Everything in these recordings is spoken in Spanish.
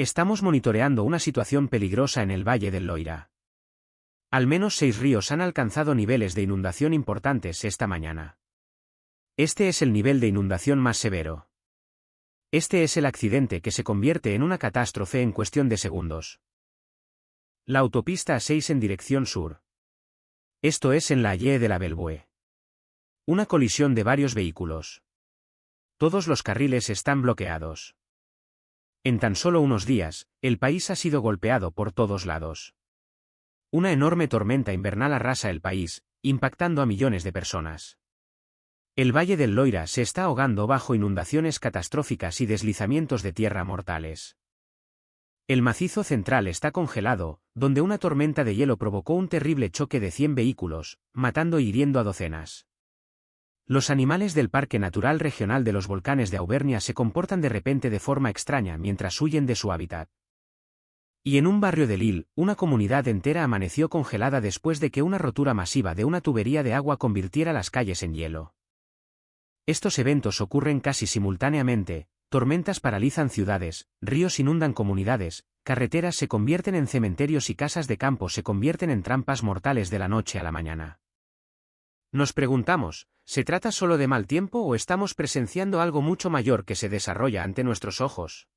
Estamos monitoreando una situación peligrosa en el Valle del Loira. Al menos 6 ríos han alcanzado niveles de inundación importantes esta mañana. Este es el nivel de inundación más severo. Este es el accidente que se convierte en una catástrofe en cuestión de segundos. La autopista A6 en dirección sur. Esto es en la Halle de la Belbue. Una colisión de varios vehículos. Todos los carriles están bloqueados. En tan solo unos días, el país ha sido golpeado por todos lados. Una enorme tormenta invernal arrasa el país, impactando a millones de personas. El Valle del Loira se está ahogando bajo inundaciones catastróficas y deslizamientos de tierra mortales. El macizo central está congelado, donde una tormenta de hielo provocó un terrible choque de 100 vehículos, matando y hiriendo a docenas. Los animales del Parque Natural Regional de los Volcanes de Auvernia se comportan de repente de forma extraña mientras huyen de su hábitat. Y en un barrio de Lille, una comunidad entera amaneció congelada después de que una rotura masiva de una tubería de agua convirtiera las calles en hielo. Estos eventos ocurren casi simultáneamente, tormentas paralizan ciudades, ríos inundan comunidades, carreteras se convierten en cementerios y casas de campo se convierten en trampas mortales de la noche a la mañana. Nos preguntamos, ¿se trata solo de mal tiempo o estamos presenciando algo mucho mayor que se desarrolla ante nuestros ojos?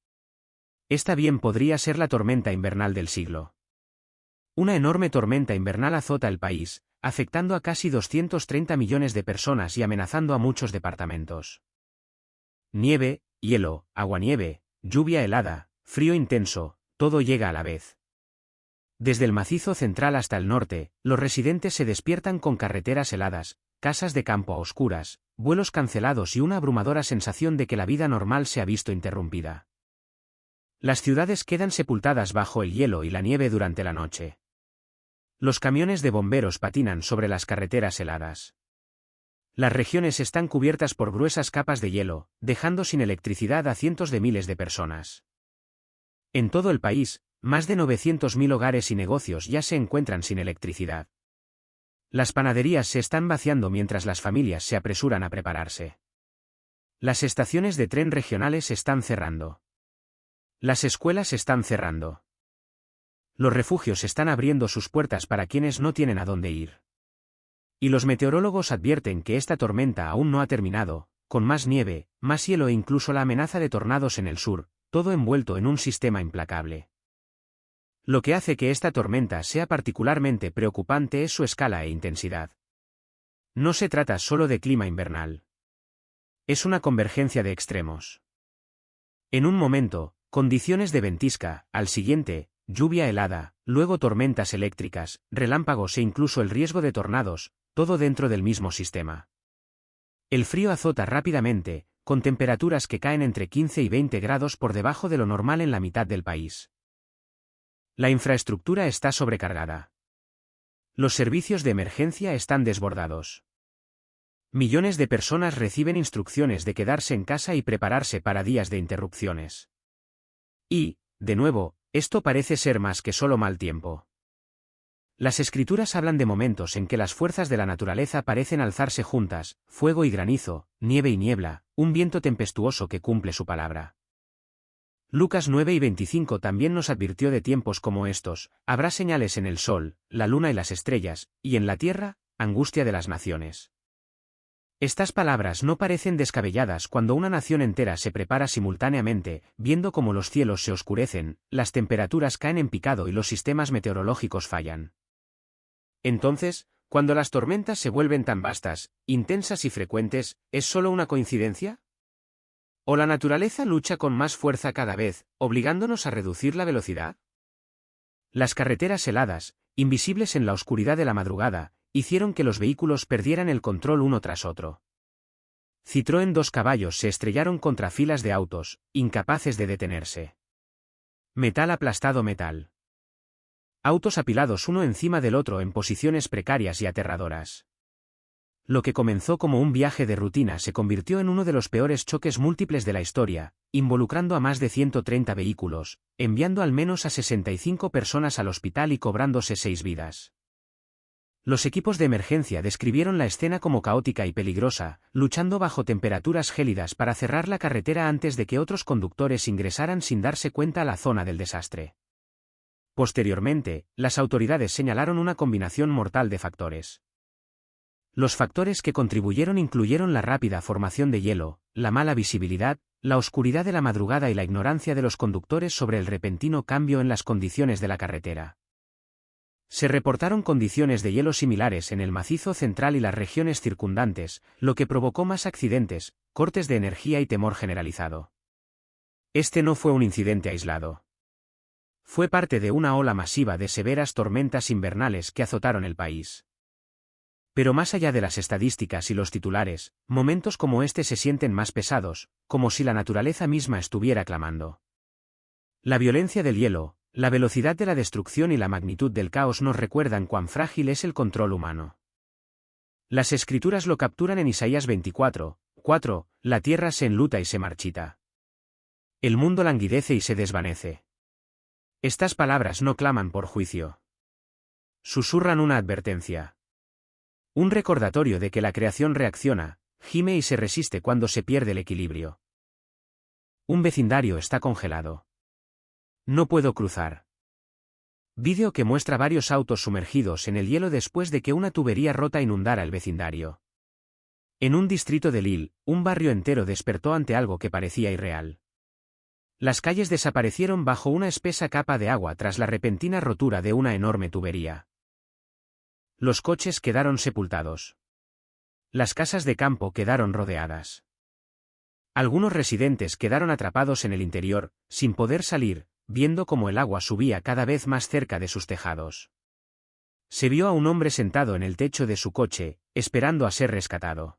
Esta bien podría ser la tormenta invernal del siglo. Una enorme tormenta invernal azota el país, afectando a casi 230 millones de personas y amenazando a muchos departamentos. Nieve, hielo, aguanieve, lluvia helada, frío intenso, todo llega a la vez. Desde el macizo central hasta el norte, los residentes se despiertan con carreteras heladas, casas de campo a oscuras, vuelos cancelados y una abrumadora sensación de que la vida normal se ha visto interrumpida. Las ciudades quedan sepultadas bajo el hielo y la nieve durante la noche. Los camiones de bomberos patinan sobre las carreteras heladas. Las regiones están cubiertas por gruesas capas de hielo, dejando sin electricidad a cientos de miles de personas. En todo el país, más de 900.000 hogares y negocios ya se encuentran sin electricidad. Las panaderías se están vaciando mientras las familias se apresuran a prepararse. Las estaciones de tren regionales están cerrando. Las escuelas están cerrando. Los refugios están abriendo sus puertas para quienes no tienen a dónde ir. Y los meteorólogos advierten que esta tormenta aún no ha terminado, con más nieve, más hielo e incluso la amenaza de tornados en el sur, todo envuelto en un sistema implacable. Lo que hace que esta tormenta sea particularmente preocupante es su escala e intensidad. No se trata solo de clima invernal. Es una convergencia de extremos. En un momento, condiciones de ventisca, al siguiente, lluvia helada, luego tormentas eléctricas, relámpagos e incluso el riesgo de tornados, todo dentro del mismo sistema. El frío azota rápidamente, con temperaturas que caen entre 15 y 20 grados por debajo de lo normal en la mitad del país. La infraestructura está sobrecargada. Los servicios de emergencia están desbordados. Millones de personas reciben instrucciones de quedarse en casa y prepararse para días de interrupciones. Y, de nuevo, esto parece ser más que solo mal tiempo. Las escrituras hablan de momentos en que las fuerzas de la naturaleza parecen alzarse juntas, fuego y granizo, nieve y niebla, un viento tempestuoso que cumple su palabra. Lucas 9:25 también nos advirtió de tiempos como estos: habrá señales en el sol, la luna y las estrellas, y en la tierra, angustia de las naciones. Estas palabras no parecen descabelladas cuando una nación entera se prepara simultáneamente, viendo cómo los cielos se oscurecen, las temperaturas caen en picado y los sistemas meteorológicos fallan. Entonces, cuando las tormentas se vuelven tan vastas, intensas y frecuentes, ¿es solo una coincidencia? ¿O la naturaleza lucha con más fuerza cada vez, obligándonos a reducir la velocidad? Las carreteras heladas, invisibles en la oscuridad de la madrugada, hicieron que los vehículos perdieran el control uno tras otro. Citroën 2 caballos se estrellaron contra filas de autos, incapaces de detenerse. Metal aplastado metal. Autos apilados uno encima del otro en posiciones precarias y aterradoras. Lo que comenzó como un viaje de rutina se convirtió en uno de los peores choques múltiples de la historia, involucrando a más de 130 vehículos, enviando al menos a 65 personas al hospital y cobrándose 6 vidas. Los equipos de emergencia describieron la escena como caótica y peligrosa, luchando bajo temperaturas gélidas para cerrar la carretera antes de que otros conductores ingresaran sin darse cuenta a la zona del desastre. Posteriormente, las autoridades señalaron una combinación mortal de factores. Los factores que contribuyeron incluyeron la rápida formación de hielo, la mala visibilidad, la oscuridad de la madrugada y la ignorancia de los conductores sobre el repentino cambio en las condiciones de la carretera. Se reportaron condiciones de hielo similares en el macizo central y las regiones circundantes, lo que provocó más accidentes, cortes de energía y temor generalizado. Este no fue un incidente aislado. Fue parte de una ola masiva de severas tormentas invernales que azotaron el país. Pero más allá de las estadísticas y los titulares, momentos como este se sienten más pesados, como si la naturaleza misma estuviera clamando. La violencia del hielo, la velocidad de la destrucción y la magnitud del caos nos recuerdan cuán frágil es el control humano. Las escrituras lo capturan en Isaías 24:4, la tierra se enluta y se marchita. El mundo languidece y se desvanece. Estas palabras no claman por juicio. Susurran una advertencia. Un recordatorio de que la creación reacciona, gime y se resiste cuando se pierde el equilibrio. Un vecindario está congelado. No puedo cruzar. Vídeo que muestra varios autos sumergidos en el hielo después de que una tubería rota inundara el vecindario. En un distrito de Lille, un barrio entero despertó ante algo que parecía irreal. Las calles desaparecieron bajo una espesa capa de agua tras la repentina rotura de una enorme tubería. Los coches quedaron sepultados. Las casas de campo quedaron rodeadas. Algunos residentes quedaron atrapados en el interior, sin poder salir, viendo cómo el agua subía cada vez más cerca de sus tejados. Se vio a un hombre sentado en el techo de su coche, esperando a ser rescatado.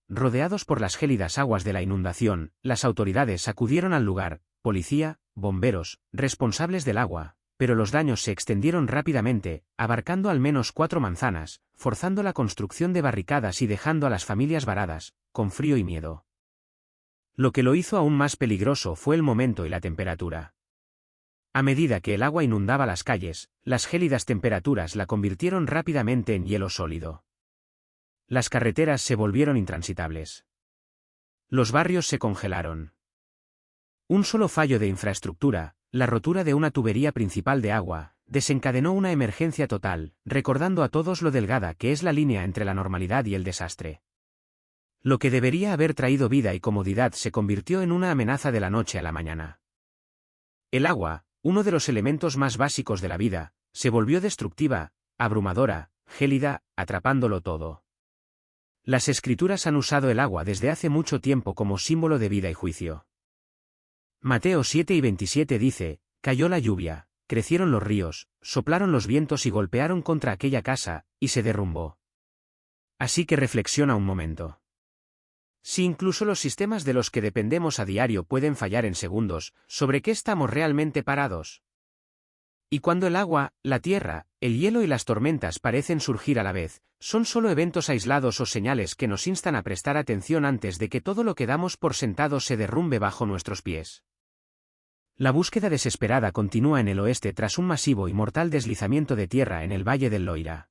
Rodeados por las gélidas aguas de la inundación, las autoridades acudieron al lugar, policía, bomberos, responsables del agua, pero los daños se extendieron rápidamente, abarcando al menos 4 manzanas, forzando la construcción de barricadas y dejando a las familias varadas, con frío y miedo. Lo que lo hizo aún más peligroso fue el momento y la temperatura. A medida que el agua inundaba las calles, las gélidas temperaturas la convirtieron rápidamente en hielo sólido. Las carreteras se volvieron intransitables. Los barrios se congelaron. Un solo fallo de infraestructura, la rotura de una tubería principal de agua, desencadenó una emergencia total, recordando a todos lo delgada que es la línea entre la normalidad y el desastre. Lo que debería haber traído vida y comodidad se convirtió en una amenaza de la noche a la mañana. El agua, uno de los elementos más básicos de la vida, se volvió destructiva, abrumadora, gélida, atrapándolo todo. Las escrituras han usado el agua desde hace mucho tiempo como símbolo de vida y juicio. Mateo 7:27 dice, cayó la lluvia, crecieron los ríos, soplaron los vientos y golpearon contra aquella casa, y se derrumbó. Así que reflexiona un momento. Si incluso los sistemas de los que dependemos a diario pueden fallar en segundos, ¿sobre qué estamos realmente parados? Y cuando el agua, la tierra, el hielo y las tormentas parecen surgir a la vez, son solo eventos aislados o señales que nos instan a prestar atención antes de que todo lo que damos por sentado se derrumbe bajo nuestros pies. La búsqueda desesperada continúa en el oeste tras un masivo y mortal deslizamiento de tierra en el Valle del Loira.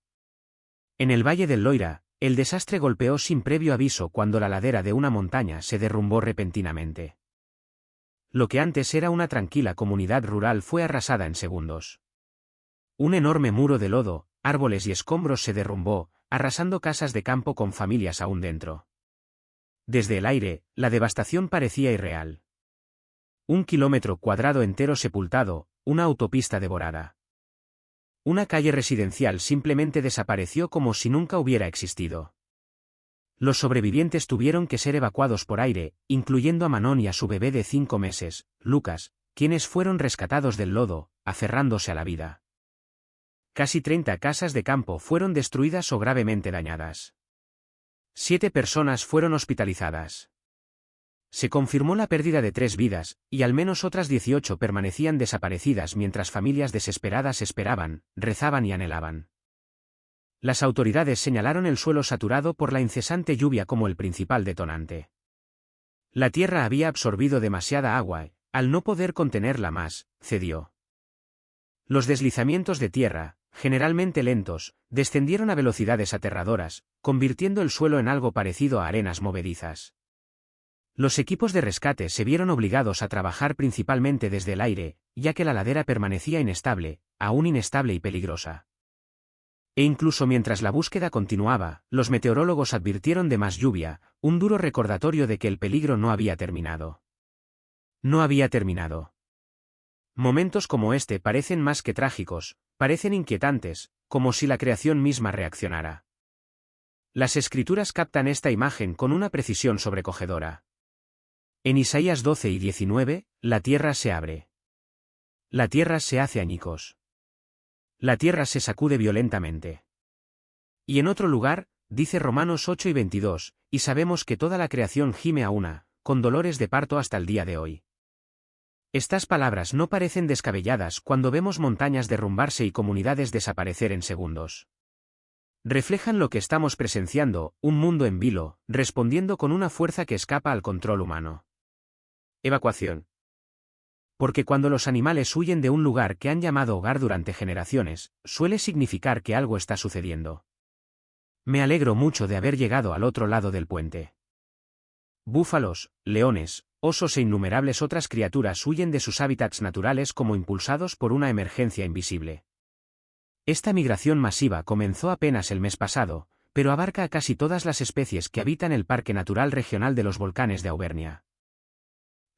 En el Valle del Loira, el desastre golpeó sin previo aviso cuando la ladera de una montaña se derrumbó repentinamente. Lo que antes era una tranquila comunidad rural fue arrasada en segundos. Un enorme muro de lodo, árboles y escombros se derrumbó, arrasando casas de campo con familias aún dentro. Desde el aire, la devastación parecía irreal. 1 kilómetro cuadrado entero sepultado, una autopista devorada. Una calle residencial simplemente desapareció como si nunca hubiera existido. Los sobrevivientes tuvieron que ser evacuados por aire, incluyendo a Manon y a su bebé de 5 meses, Lucas, quienes fueron rescatados del lodo, aferrándose a la vida. Casi 30 casas de campo fueron destruidas o gravemente dañadas. 7 personas fueron hospitalizadas. Se confirmó la pérdida de 3 vidas, y al menos otras 18 permanecían desaparecidas mientras familias desesperadas esperaban, rezaban y anhelaban. Las autoridades señalaron el suelo saturado por la incesante lluvia como el principal detonante. La tierra había absorbido demasiada agua y, al no poder contenerla más, cedió. Los deslizamientos de tierra, generalmente lentos, descendieron a velocidades aterradoras, convirtiendo el suelo en algo parecido a arenas movedizas. Los equipos de rescate se vieron obligados a trabajar principalmente desde el aire, ya que la ladera permanecía inestable, aún inestable y peligrosa. E incluso mientras la búsqueda continuaba, los meteorólogos advirtieron de más lluvia, un duro recordatorio de que el peligro no había terminado. No había terminado. Momentos como este parecen más que trágicos, parecen inquietantes, como si la creación misma reaccionara. Las Escrituras captan esta imagen con una precisión sobrecogedora. En Isaías 12 y 19, la tierra se abre. La tierra se hace añicos. La tierra se sacude violentamente. Y en otro lugar, dice Romanos 8 y 22, y sabemos que toda la creación gime a una, con dolores de parto hasta el día de hoy. Estas palabras no parecen descabelladas cuando vemos montañas derrumbarse y comunidades desaparecer en segundos. Reflejan lo que estamos presenciando, un mundo en vilo, respondiendo con una fuerza que escapa al control humano. Evacuación. Porque cuando los animales huyen de un lugar que han llamado hogar durante generaciones, suele significar que algo está sucediendo. Me alegro mucho de haber llegado al otro lado del puente. Búfalos, leones, osos e innumerables otras criaturas huyen de sus hábitats naturales como impulsados por una emergencia invisible. Esta migración masiva comenzó apenas el mes pasado, pero abarca a casi todas las especies que habitan el Parque Natural Regional de los Volcanes de Auvernia.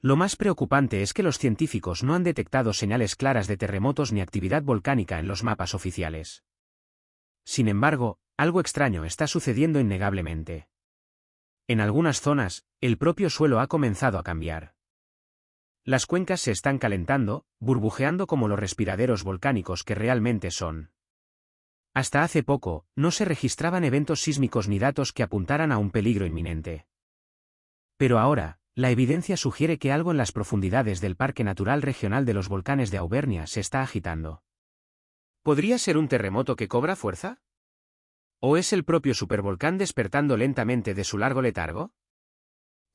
Lo más preocupante es que los científicos no han detectado señales claras de terremotos ni actividad volcánica en los mapas oficiales. Sin embargo, algo extraño está sucediendo innegablemente. En algunas zonas, el propio suelo ha comenzado a cambiar. Las cuencas se están calentando, burbujeando como los respiraderos volcánicos que realmente son. Hasta hace poco, no se registraban eventos sísmicos ni datos que apuntaran a un peligro inminente. Pero ahora, la evidencia sugiere que algo en las profundidades del Parque Natural Regional de los Volcanes de Auvernia se está agitando. ¿Podría ser un terremoto que cobra fuerza? ¿O es el propio supervolcán despertando lentamente de su largo letargo?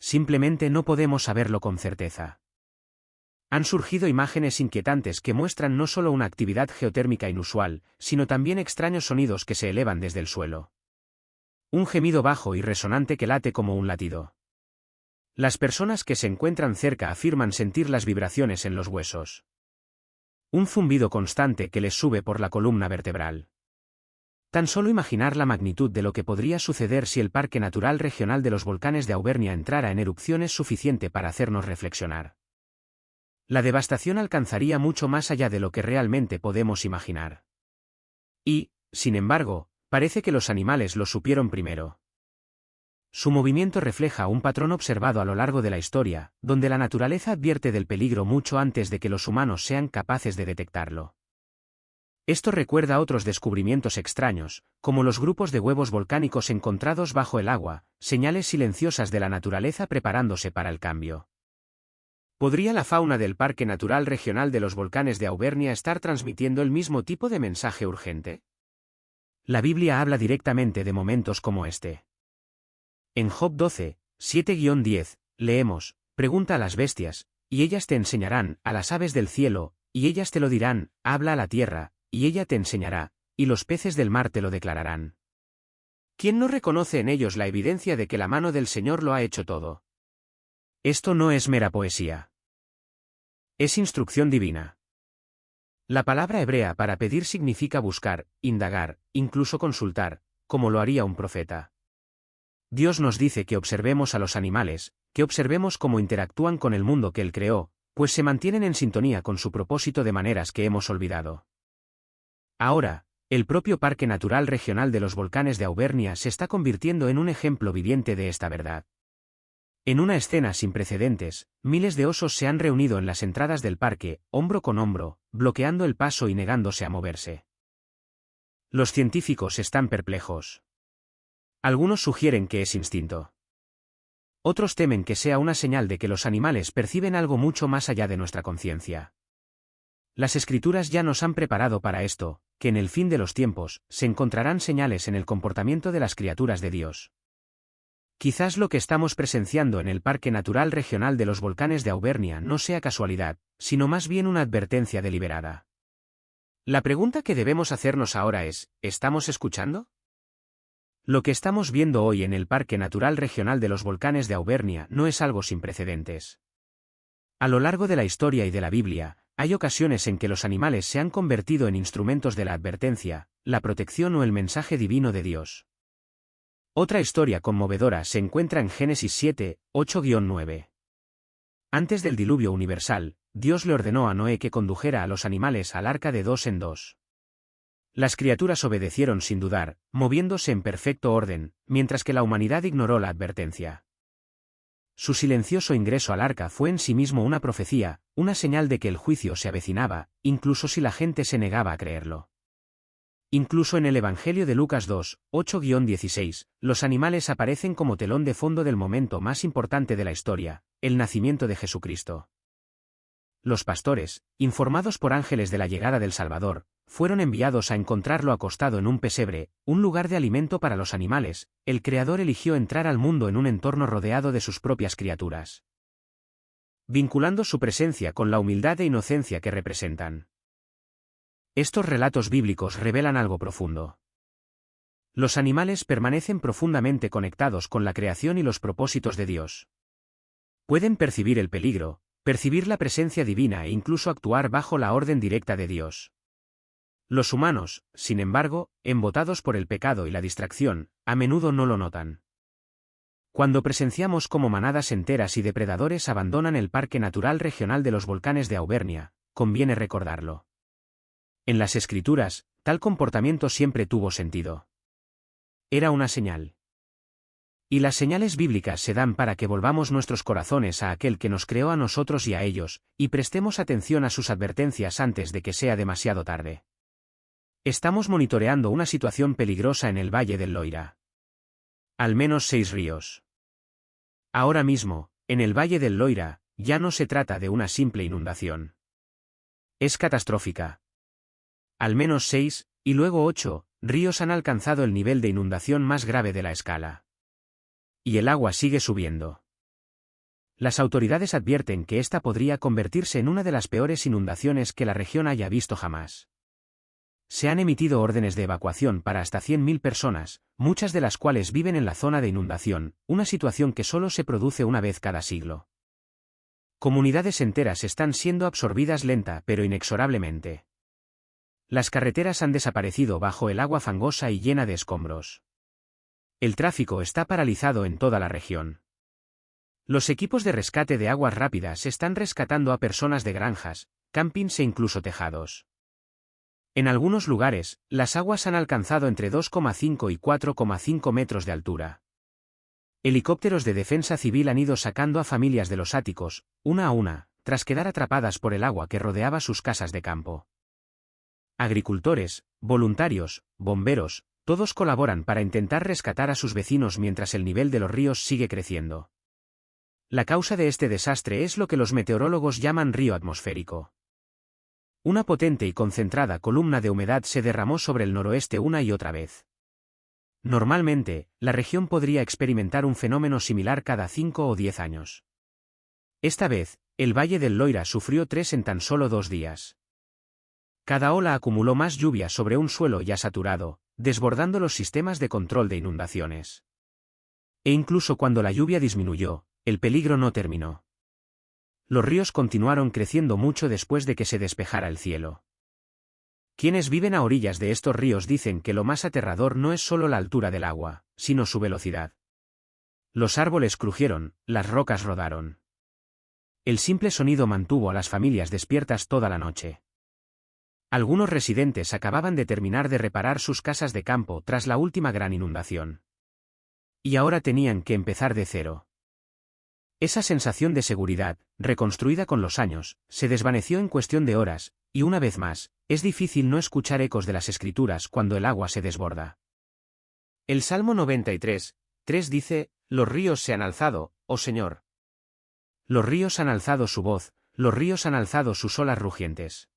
Simplemente no podemos saberlo con certeza. Han surgido imágenes inquietantes que muestran no solo una actividad geotérmica inusual, sino también extraños sonidos que se elevan desde el suelo. Un gemido bajo y resonante que late como un latido. Las personas que se encuentran cerca afirman sentir las vibraciones en los huesos. Un zumbido constante que les sube por la columna vertebral. Tan solo imaginar la magnitud de lo que podría suceder si el Parque Natural Regional de los Volcanes de Auvernia entrara en erupción es suficiente para hacernos reflexionar. La devastación alcanzaría mucho más allá de lo que realmente podemos imaginar. Y, sin embargo, parece que los animales lo supieron primero. Su movimiento refleja un patrón observado a lo largo de la historia, donde la naturaleza advierte del peligro mucho antes de que los humanos sean capaces de detectarlo. Esto recuerda otros descubrimientos extraños, como los grupos de huevos volcánicos encontrados bajo el agua, señales silenciosas de la naturaleza preparándose para el cambio. ¿Podría la fauna del Parque Natural Regional de los Volcanes de Auvernia estar transmitiendo el mismo tipo de mensaje urgente? La Biblia habla directamente de momentos como este. En Job 12, 7-10, leemos, pregunta a las bestias, y ellas te enseñarán, a las aves del cielo, y ellas te lo dirán, habla a la tierra, y ella te enseñará, y los peces del mar te lo declararán. ¿Quién no reconoce en ellos la evidencia de que la mano del Señor lo ha hecho todo? Esto no es mera poesía. Es instrucción divina. La palabra hebrea para pedir significa buscar, indagar, incluso consultar, como lo haría un profeta. Dios nos dice que observemos a los animales, que observemos cómo interactúan con el mundo que Él creó, pues se mantienen en sintonía con su propósito de maneras que hemos olvidado. Ahora, el propio Parque Natural Regional de los Volcanes de Auvernia se está convirtiendo en un ejemplo viviente de esta verdad. En una escena sin precedentes, miles de osos se han reunido en las entradas del parque, hombro con hombro, bloqueando el paso y negándose a moverse. Los científicos están perplejos. Algunos sugieren que es instinto. Otros temen que sea una señal de que los animales perciben algo mucho más allá de nuestra conciencia. Las Escrituras ya nos han preparado para esto, que en el fin de los tiempos, se encontrarán señales en el comportamiento de las criaturas de Dios. Quizás lo que estamos presenciando en el Parque Natural Regional de los Volcanes de Auvernia no sea casualidad, sino más bien una advertencia deliberada. La pregunta que debemos hacernos ahora es, ¿estamos escuchando? Lo que estamos viendo hoy en el Parque Natural Regional de los Volcanes de Auvernia no es algo sin precedentes. A lo largo de la historia y de la Biblia, hay ocasiones en que los animales se han convertido en instrumentos de la advertencia, la protección o el mensaje divino de Dios. Otra historia conmovedora se encuentra en Génesis 7, 8-9. Antes del diluvio universal, Dios le ordenó a Noé que condujera a los animales al arca de 2 en 2. Las criaturas obedecieron sin dudar, moviéndose en perfecto orden, mientras que la humanidad ignoró la advertencia. Su silencioso ingreso al arca fue en sí mismo una profecía, una señal de que el juicio se avecinaba, incluso si la gente se negaba a creerlo. Incluso en el Evangelio de Lucas 2, 8-16, los animales aparecen como telón de fondo del momento más importante de la historia, el nacimiento de Jesucristo. Los pastores, informados por ángeles de la llegada del Salvador, fueron enviados a encontrarlo acostado en un pesebre, un lugar de alimento para los animales. El Creador eligió entrar al mundo en un entorno rodeado de sus propias criaturas, vinculando su presencia con la humildad e inocencia que representan. Estos relatos bíblicos revelan algo profundo. Los animales permanecen profundamente conectados con la creación y los propósitos de Dios. Pueden percibir el peligro, percibir la presencia divina e incluso actuar bajo la orden directa de Dios. Los humanos, sin embargo, embotados por el pecado y la distracción, a menudo no lo notan. Cuando presenciamos cómo manadas enteras y depredadores abandonan el Parque Natural Regional de los Volcanes de Auvernia, conviene recordarlo. En las Escrituras, tal comportamiento siempre tuvo sentido. Era una señal. Y las señales bíblicas se dan para que volvamos nuestros corazones a aquel que nos creó a nosotros y a ellos, y prestemos atención a sus advertencias antes de que sea demasiado tarde. Estamos monitoreando una situación peligrosa en el Valle del Loira. Al menos 6 ríos. Ahora mismo, en el Valle del Loira, ya no se trata de una simple inundación. Es catastrófica. Al menos 6, y luego 8, ríos han alcanzado el nivel de inundación más grave de la escala. Y el agua sigue subiendo. Las autoridades advierten que esta podría convertirse en una de las peores inundaciones que la región haya visto jamás. Se han emitido órdenes de evacuación para hasta 100.000 personas, muchas de las cuales viven en la zona de inundación, una situación que solo se produce una vez cada siglo. Comunidades enteras están siendo absorbidas lenta pero inexorablemente. Las carreteras han desaparecido bajo el agua fangosa y llena de escombros. El tráfico está paralizado en toda la región. Los equipos de rescate de aguas rápidas están rescatando a personas de granjas, campings e incluso tejados. En algunos lugares, las aguas han alcanzado entre 2,5 y 4,5 metros de altura. Helicópteros de defensa civil han ido sacando a familias de los áticos, una a una, tras quedar atrapadas por el agua que rodeaba sus casas de campo. Agricultores, voluntarios, bomberos, todos colaboran para intentar rescatar a sus vecinos mientras el nivel de los ríos sigue creciendo. La causa de este desastre es lo que los meteorólogos llaman río atmosférico. Una potente y concentrada columna de humedad se derramó sobre el noroeste una y otra vez. Normalmente, la región podría experimentar un fenómeno similar cada 5 o 10 años. Esta vez, el Valle del Loira sufrió 3 en tan solo 2 días. Cada ola acumuló más lluvia sobre un suelo ya saturado, desbordando los sistemas de control de inundaciones. E incluso cuando la lluvia disminuyó, el peligro no terminó. Los ríos continuaron creciendo mucho después de que se despejara el cielo. Quienes viven a orillas de estos ríos dicen que lo más aterrador no es solo la altura del agua, sino su velocidad. Los árboles crujieron, las rocas rodaron. El simple sonido mantuvo a las familias despiertas toda la noche. Algunos residentes acababan de terminar de reparar sus casas de campo tras la última gran inundación. Y ahora tenían que empezar de cero. Esa sensación de seguridad, reconstruida con los años, se desvaneció en cuestión de horas, y una vez más, es difícil no escuchar ecos de las Escrituras cuando el agua se desborda. El Salmo 93, 3 dice, «Los ríos se han alzado, oh Señor. Los ríos han alzado su voz, los ríos han alzado sus olas rugientes».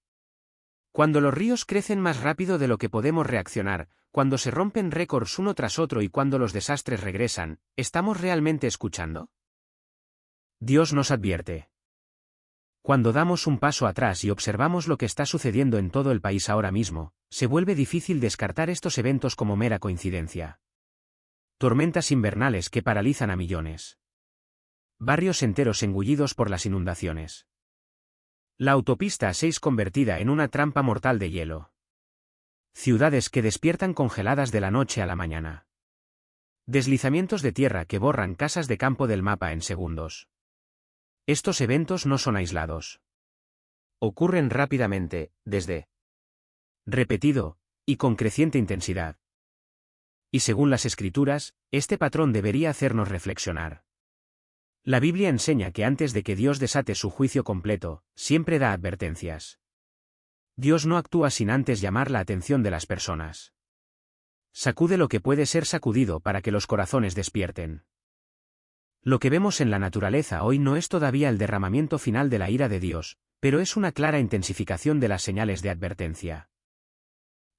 Cuando los ríos crecen más rápido de lo que podemos reaccionar, cuando se rompen récords uno tras otro y cuando los desastres regresan, ¿estamos realmente escuchando? Dios nos advierte. Cuando damos un paso atrás y observamos lo que está sucediendo en todo el país ahora mismo, se vuelve difícil descartar estos eventos como mera coincidencia. Tormentas invernales que paralizan a millones. Barrios enteros engullidos por las inundaciones. La autopista 6 convertida en una trampa mortal de hielo. Ciudades que despiertan congeladas de la noche a la mañana. Deslizamientos de tierra que borran casas de campo del mapa en segundos. Estos eventos no son aislados. Ocurren rápidamente, desde repetido, y con creciente intensidad. Y según las Escrituras, este patrón debería hacernos reflexionar. La Biblia enseña que antes de que Dios desate su juicio completo, siempre da advertencias. Dios no actúa sin antes llamar la atención de las personas. Sacude lo que puede ser sacudido para que los corazones despierten. Lo que vemos en la naturaleza hoy no es todavía el derramamiento final de la ira de Dios, pero es una clara intensificación de las señales de advertencia.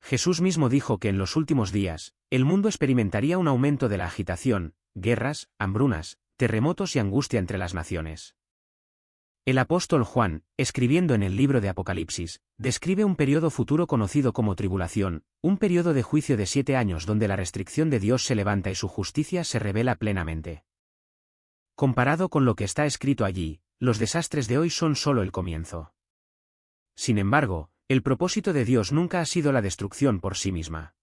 Jesús mismo dijo que en los últimos días, el mundo experimentaría un aumento de la agitación, guerras, hambrunas, terremotos y angustia entre las naciones. El apóstol Juan, escribiendo en el libro de Apocalipsis, describe un periodo futuro conocido como tribulación, un periodo de juicio de 7 años donde la restricción de Dios se levanta y su justicia se revela plenamente. Comparado con lo que está escrito allí, los desastres de hoy son solo el comienzo. Sin embargo, el propósito de Dios nunca ha sido la destrucción por sí misma.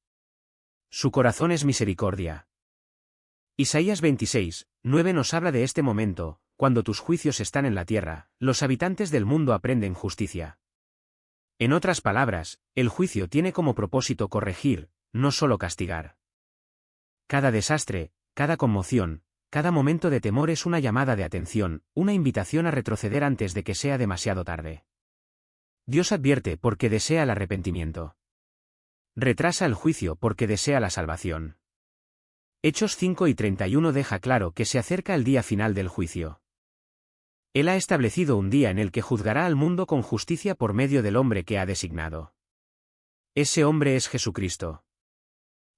Su corazón es misericordia. Isaías 26:9 nos habla de este momento: cuando tus juicios están en la tierra, los habitantes del mundo aprenden justicia. En otras palabras, el juicio tiene como propósito corregir, no solo castigar. Cada desastre, cada conmoción, cada momento de temor es una llamada de atención, una invitación a retroceder antes de que sea demasiado tarde. Dios advierte porque desea el arrepentimiento. Retrasa el juicio porque desea la salvación. Hechos 5:31 deja claro que se acerca el día final del juicio. Él ha establecido un día en el que juzgará al mundo con justicia por medio del hombre que ha designado. Ese hombre es Jesucristo.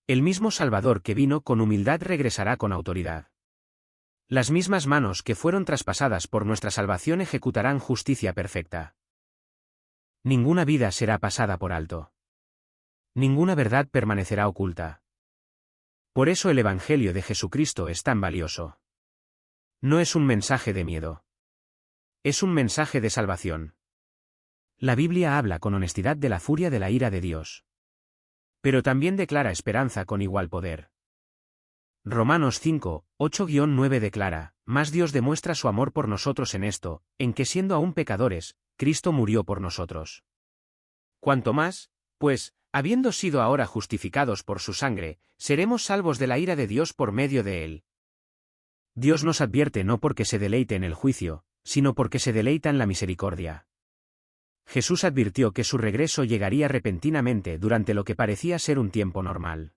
El mismo Salvador que vino con humildad regresará con autoridad. Las mismas manos que fueron traspasadas por nuestra salvación ejecutarán justicia perfecta. Ninguna vida será pasada por alto. Ninguna verdad permanecerá oculta. Por eso el Evangelio de Jesucristo es tan valioso. No es un mensaje de miedo. Es un mensaje de salvación. La Biblia habla con honestidad de la furia de la ira de Dios. Pero también declara esperanza con igual poder. Romanos 5:8-9 declara: «Mas Dios demuestra su amor por nosotros en esto, en que siendo aún pecadores, Cristo murió por nosotros. Cuanto más, pues, habiendo sido ahora justificados por su sangre, seremos salvos de la ira de Dios por medio de él». Dios nos advierte no porque se deleite en el juicio, sino porque se deleita en la misericordia. Jesús advirtió que su regreso llegaría repentinamente durante lo que parecía ser un tiempo normal.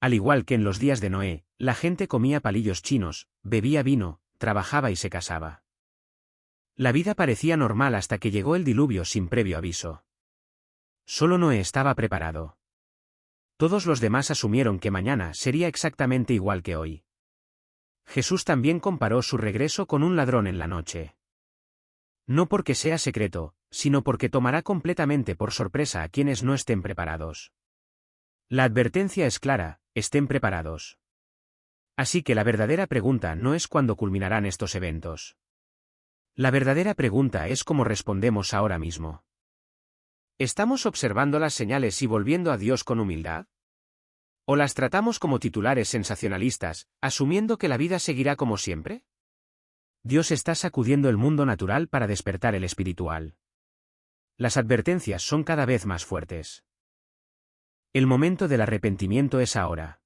Al igual que en los días de Noé, la gente comía palillos chinos, bebía vino, trabajaba y se casaba. La vida parecía normal hasta que llegó el diluvio sin previo aviso. Solo Noé estaba preparado. Todos los demás asumieron que mañana sería exactamente igual que hoy. Jesús también comparó su regreso con un ladrón en la noche. No porque sea secreto, sino porque tomará completamente por sorpresa a quienes no estén preparados. La advertencia es clara: estén preparados. Así que la verdadera pregunta no es cuándo culminarán estos eventos. La verdadera pregunta es cómo respondemos ahora mismo. ¿Estamos observando las señales y volviendo a Dios con humildad? ¿O las tratamos como titulares sensacionalistas, asumiendo que la vida seguirá como siempre? Dios está sacudiendo el mundo natural para despertar el espiritual. Las advertencias son cada vez más fuertes. El momento del arrepentimiento es ahora.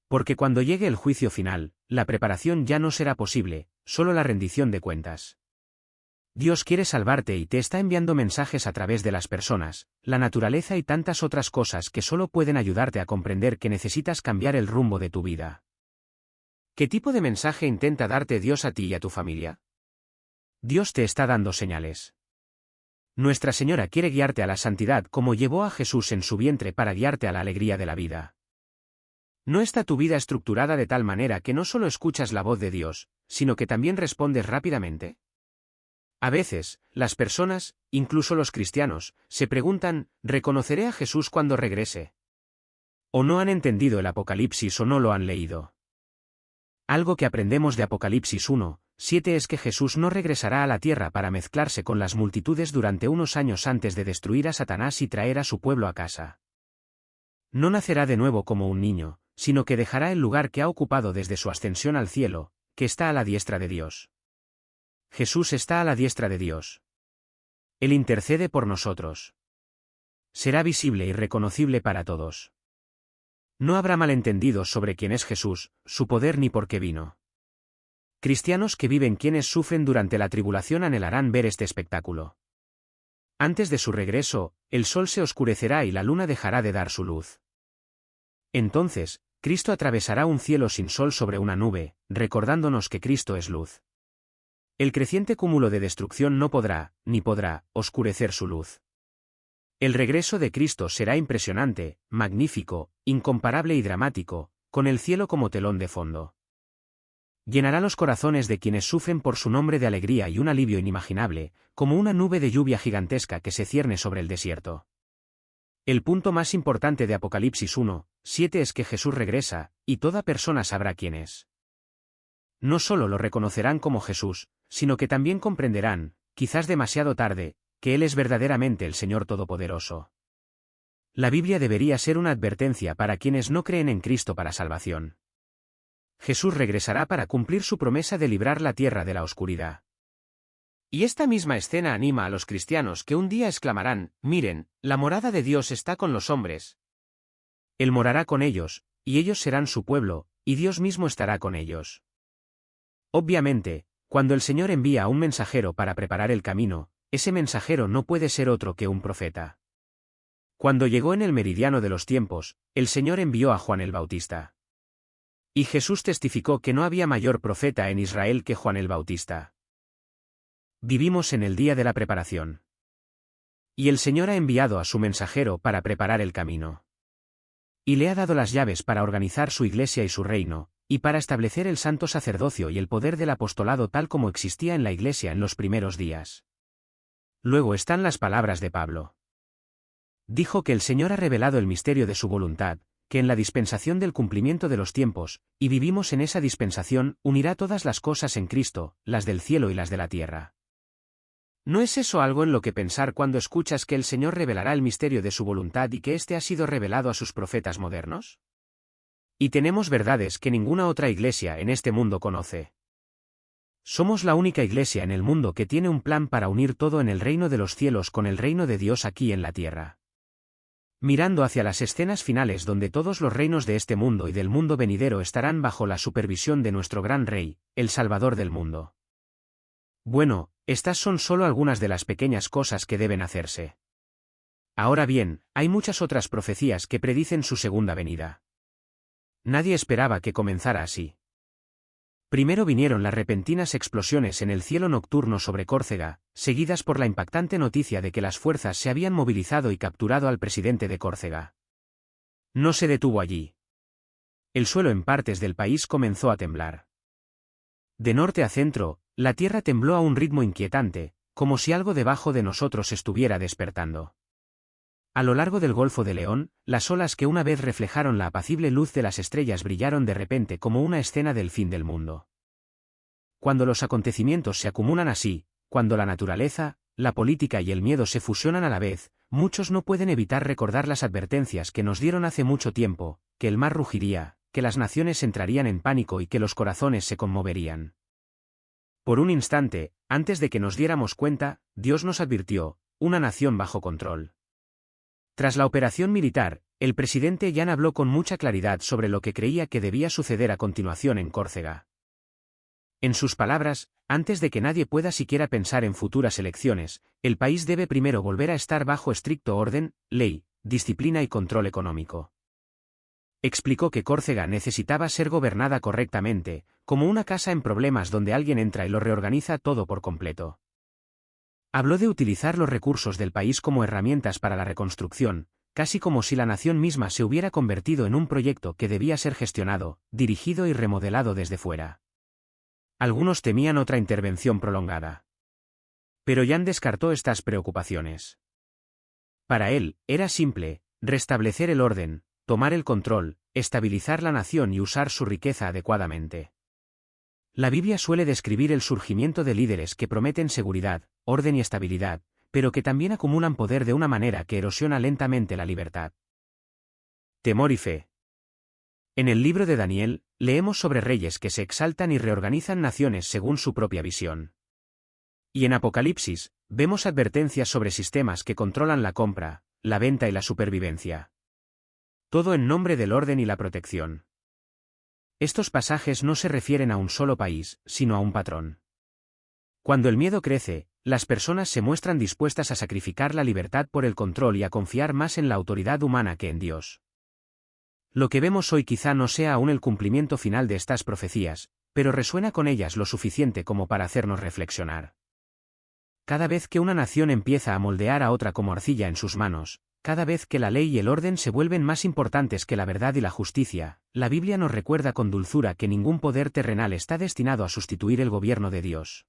Porque cuando llegue el juicio final, la preparación ya no será posible, solo la rendición de cuentas. Dios quiere salvarte y te está enviando mensajes a través de las personas, la naturaleza y tantas otras cosas que solo pueden ayudarte a comprender que necesitas cambiar el rumbo de tu vida. ¿Qué tipo de mensaje intenta darte Dios a ti y a tu familia? Dios te está dando señales. Nuestra Señora quiere guiarte a la santidad como llevó a Jesús en su vientre para guiarte a la alegría de la vida. ¿No está tu vida estructurada de tal manera que no solo escuchas la voz de Dios, sino que también respondes rápidamente? A veces, las personas, incluso los cristianos, se preguntan, ¿reconoceré a Jesús cuando regrese? O no han entendido el Apocalipsis o no lo han leído. Algo que aprendemos de Apocalipsis 1:7 es que Jesús no regresará a la tierra para mezclarse con las multitudes durante unos años antes de destruir a Satanás y traer a su pueblo a casa. No nacerá de nuevo como un niño, sino que dejará el lugar que ha ocupado desde su ascensión al cielo, que está a la diestra de Dios. Jesús está a la diestra de Dios. Él intercede por nosotros. Será visible y reconocible para todos. No habrá malentendidos sobre quién es Jesús, su poder ni por qué vino. Cristianos que viven quienes sufren durante la tribulación anhelarán ver este espectáculo. Antes de su regreso, el sol se oscurecerá y la luna dejará de dar su luz. Entonces, Cristo atravesará un cielo sin sol sobre una nube, recordándonos que Cristo es luz. El creciente cúmulo de destrucción no podrá, ni podrá, oscurecer su luz. El regreso de Cristo será impresionante, magnífico, incomparable y dramático, con el cielo como telón de fondo. Llenará los corazones de quienes sufren por su nombre de alegría y un alivio inimaginable, como una nube de lluvia gigantesca que se cierne sobre el desierto. El punto más importante de Apocalipsis 1:7 es que Jesús regresa, y toda persona sabrá quién es. No solo lo reconocerán como Jesús, sino que también comprenderán, quizás demasiado tarde, que Él es verdaderamente el Señor Todopoderoso. La Biblia debería ser una advertencia para quienes no creen en Cristo para salvación. Jesús regresará para cumplir su promesa de librar la tierra de la oscuridad. Y esta misma escena anima a los cristianos que un día exclamarán, miren, la morada de Dios está con los hombres. Él morará con ellos, y ellos serán su pueblo, y Dios mismo estará con ellos. Obviamente, cuando el Señor envía a un mensajero para preparar el camino, ese mensajero no puede ser otro que un profeta. Cuando llegó en el meridiano de los tiempos, el Señor envió a Juan el Bautista. Y Jesús testificó que no había mayor profeta en Israel que Juan el Bautista. Vivimos en el día de la preparación. Y el Señor ha enviado a su mensajero para preparar el camino. Y le ha dado las llaves para organizar su iglesia y su reino, y para establecer el santo sacerdocio y el poder del apostolado tal como existía en la iglesia en los primeros días. Luego están las palabras de Pablo. Dijo que el Señor ha revelado el misterio de su voluntad, que en la dispensación del cumplimiento de los tiempos, y vivimos en esa dispensación, unirá todas las cosas en Cristo, las del cielo y las de la tierra. ¿No es eso algo en lo que pensar cuando escuchas que el Señor revelará el misterio de su voluntad y que éste ha sido revelado a sus profetas modernos? Y tenemos verdades que ninguna otra iglesia en este mundo conoce. Somos la única iglesia en el mundo que tiene un plan para unir todo en el reino de los cielos con el reino de Dios aquí en la tierra. Mirando hacia las escenas finales donde todos los reinos de este mundo y del mundo venidero estarán bajo la supervisión de nuestro gran Rey, el Salvador del mundo. Bueno, estas son solo algunas de las pequeñas cosas que deben hacerse. Ahora bien, hay muchas otras profecías que predicen su segunda venida. Nadie esperaba que comenzara así. Primero vinieron las repentinas explosiones en el cielo nocturno sobre Córcega, seguidas por la impactante noticia de que las fuerzas se habían movilizado y capturado al presidente de Córcega. No se detuvo allí. El suelo en partes del país comenzó a temblar. De norte a centro, la tierra tembló a un ritmo inquietante, como si algo debajo de nosotros estuviera despertando. A lo largo del Golfo de León, las olas que una vez reflejaron la apacible luz de las estrellas brillaron de repente como una escena del fin del mundo. Cuando los acontecimientos se acumulan así, cuando la naturaleza, la política y el miedo se fusionan a la vez, muchos no pueden evitar recordar las advertencias que nos dieron hace mucho tiempo, que el mar rugiría, que las naciones entrarían en pánico y que los corazones se conmoverían. Por un instante, antes de que nos diéramos cuenta, Dios nos advirtió, una nación bajo control. Tras la operación militar, el presidente Jan habló con mucha claridad sobre lo que creía que debía suceder a continuación en Córcega. En sus palabras, antes de que nadie pueda siquiera pensar en futuras elecciones, el país debe primero volver a estar bajo estricto orden, ley, disciplina y control económico. Explicó que Córcega necesitaba ser gobernada correctamente, como una casa en problemas donde alguien entra y lo reorganiza todo por completo. Habló de utilizar los recursos del país como herramientas para la reconstrucción, casi como si la nación misma se hubiera convertido en un proyecto que debía ser gestionado, dirigido y remodelado desde fuera. Algunos temían otra intervención prolongada. Pero Jan descartó estas preocupaciones. Para él, era simple, restablecer el orden, tomar el control, estabilizar la nación y usar su riqueza adecuadamente. La Biblia suele describir el surgimiento de líderes que prometen seguridad, orden y estabilidad, pero que también acumulan poder de una manera que erosiona lentamente la libertad. Temor y fe. En el libro de Daniel, leemos sobre reyes que se exaltan y reorganizan naciones según su propia visión. Y en Apocalipsis, vemos advertencias sobre sistemas que controlan la compra, la venta y la supervivencia. Todo en nombre del orden y la protección. Estos pasajes no se refieren a un solo país, sino a un patrón. Cuando el miedo crece, las personas se muestran dispuestas a sacrificar la libertad por el control y a confiar más en la autoridad humana que en Dios. Lo que vemos hoy quizá no sea aún el cumplimiento final de estas profecías, pero resuena con ellas lo suficiente como para hacernos reflexionar. Cada vez que una nación empieza a moldear a otra como arcilla en sus manos, cada vez que la ley y el orden se vuelven más importantes que la verdad y la justicia, la Biblia nos recuerda con dulzura que ningún poder terrenal está destinado a sustituir el gobierno de Dios.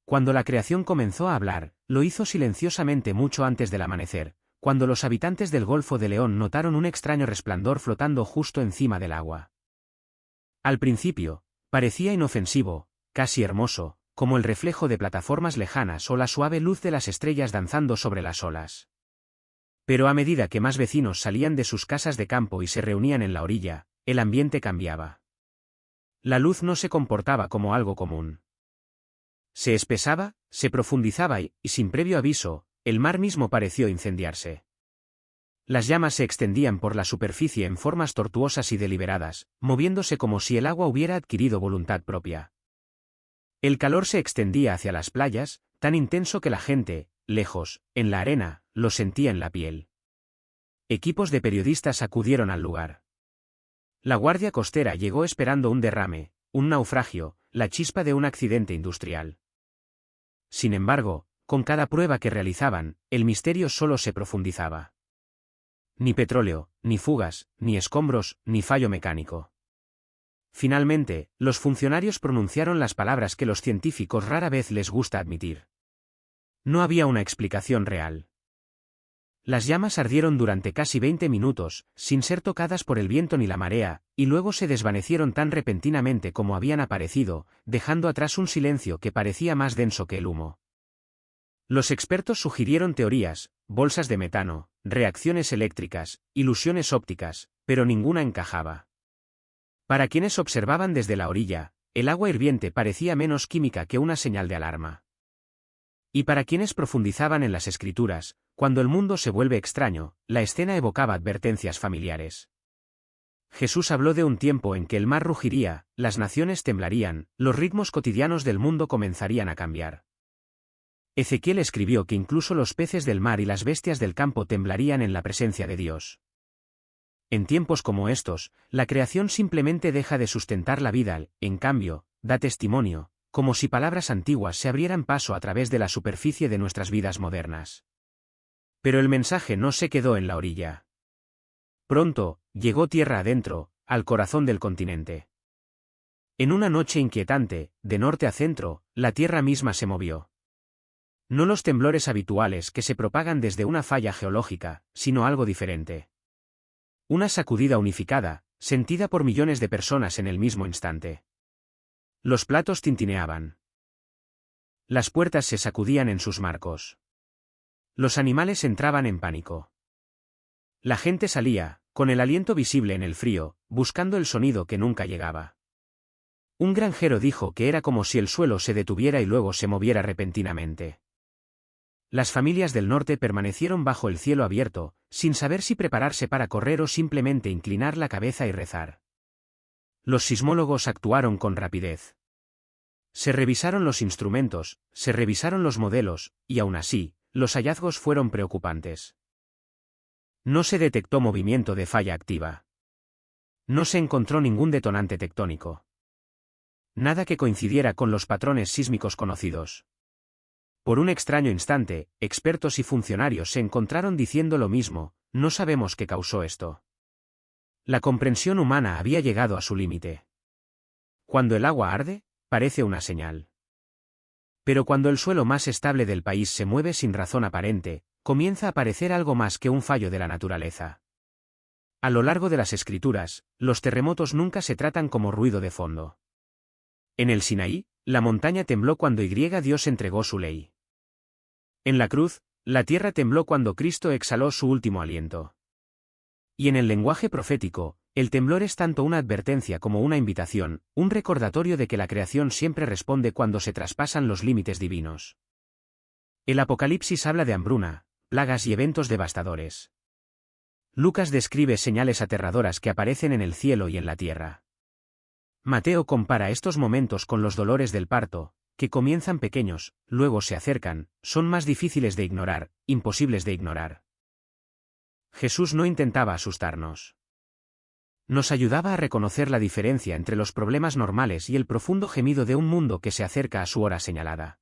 Cuando la creación comenzó a hablar, lo hizo silenciosamente mucho antes del amanecer, cuando los habitantes del Golfo de León notaron un extraño resplandor flotando justo encima del agua. Al principio, parecía inofensivo, casi hermoso, como el reflejo de plataformas lejanas o la suave luz de las estrellas danzando sobre las olas. Pero a medida que más vecinos salían de sus casas de campo y se reunían en la orilla, el ambiente cambiaba. La luz no se comportaba como algo común. Se espesaba, se profundizaba y, sin previo aviso, el mar mismo pareció incendiarse. Las llamas se extendían por la superficie en formas tortuosas y deliberadas, moviéndose como si el agua hubiera adquirido voluntad propia. El calor se extendía hacia las playas, tan intenso que la gente, lejos, en la arena, lo sentía en la piel. Equipos de periodistas acudieron al lugar. La Guardia Costera llegó esperando un derrame, un naufragio, la chispa de un accidente industrial. Sin embargo, con cada prueba que realizaban, el misterio solo se profundizaba. Ni petróleo, ni fugas, ni escombros, ni fallo mecánico. Finalmente, los funcionarios pronunciaron las palabras que los científicos rara vez les gusta admitir. No había una explicación real. Las llamas ardieron durante casi 20 minutos, sin ser tocadas por el viento ni la marea, y luego se desvanecieron tan repentinamente como habían aparecido, dejando atrás un silencio que parecía más denso que el humo. Los expertos sugirieron teorías, bolsas de metano, reacciones eléctricas, ilusiones ópticas, pero ninguna encajaba. Para quienes observaban desde la orilla, el agua hirviente parecía menos química que una señal de alarma. Y para quienes profundizaban en las escrituras, cuando el mundo se vuelve extraño, la escena evocaba advertencias familiares. Jesús habló de un tiempo en que el mar rugiría, las naciones temblarían, los ritmos cotidianos del mundo comenzarían a cambiar. Ezequiel escribió que incluso los peces del mar y las bestias del campo temblarían en la presencia de Dios. En tiempos como estos, la creación simplemente deja de sustentar la vida, en cambio, da testimonio, como si palabras antiguas se abrieran paso a través de la superficie de nuestras vidas modernas. Pero el mensaje no se quedó en la orilla. Pronto, llegó tierra adentro, al corazón del continente. En una noche inquietante, de norte a centro, la tierra misma se movió. No los temblores habituales que se propagan desde una falla geológica, sino algo diferente. Una sacudida unificada, sentida por millones de personas en el mismo instante. Los platos tintineaban. Las puertas se sacudían en sus marcos. Los animales entraban en pánico. La gente salía, con el aliento visible en el frío, buscando el sonido que nunca llegaba. Un granjero dijo que era como si el suelo se detuviera y luego se moviera repentinamente. Las familias del norte permanecieron bajo el cielo abierto, sin saber si prepararse para correr o simplemente inclinar la cabeza y rezar. Los sismólogos actuaron con rapidez. Se revisaron los instrumentos, se revisaron los modelos, y aún así, los hallazgos fueron preocupantes. No se detectó movimiento de falla activa. No se encontró ningún detonante tectónico. Nada que coincidiera con los patrones sísmicos conocidos. Por un extraño instante, expertos y funcionarios se encontraron diciendo lo mismo: no sabemos qué causó esto. La comprensión humana había llegado a su límite. Cuando el agua arde, parece una señal. Pero cuando el suelo más estable del país se mueve sin razón aparente, comienza a parecer algo más que un fallo de la naturaleza. A lo largo de las escrituras, los terremotos nunca se tratan como ruido de fondo. En el Sinaí, la montaña tembló cuando Dios entregó su ley. En la cruz, la tierra tembló cuando Cristo exhaló su último aliento. Y en el lenguaje profético, el temblor es tanto una advertencia como una invitación, un recordatorio de que la creación siempre responde cuando se traspasan los límites divinos. El Apocalipsis habla de hambruna, plagas y eventos devastadores. Lucas describe señales aterradoras que aparecen en el cielo y en la tierra. Mateo compara estos momentos con los dolores del parto, que comienzan pequeños, luego se acercan, son más difíciles de ignorar, imposibles de ignorar. Jesús no intentaba asustarnos. Nos ayudaba a reconocer la diferencia entre los problemas normales y el profundo gemido de un mundo que se acerca a su hora señalada.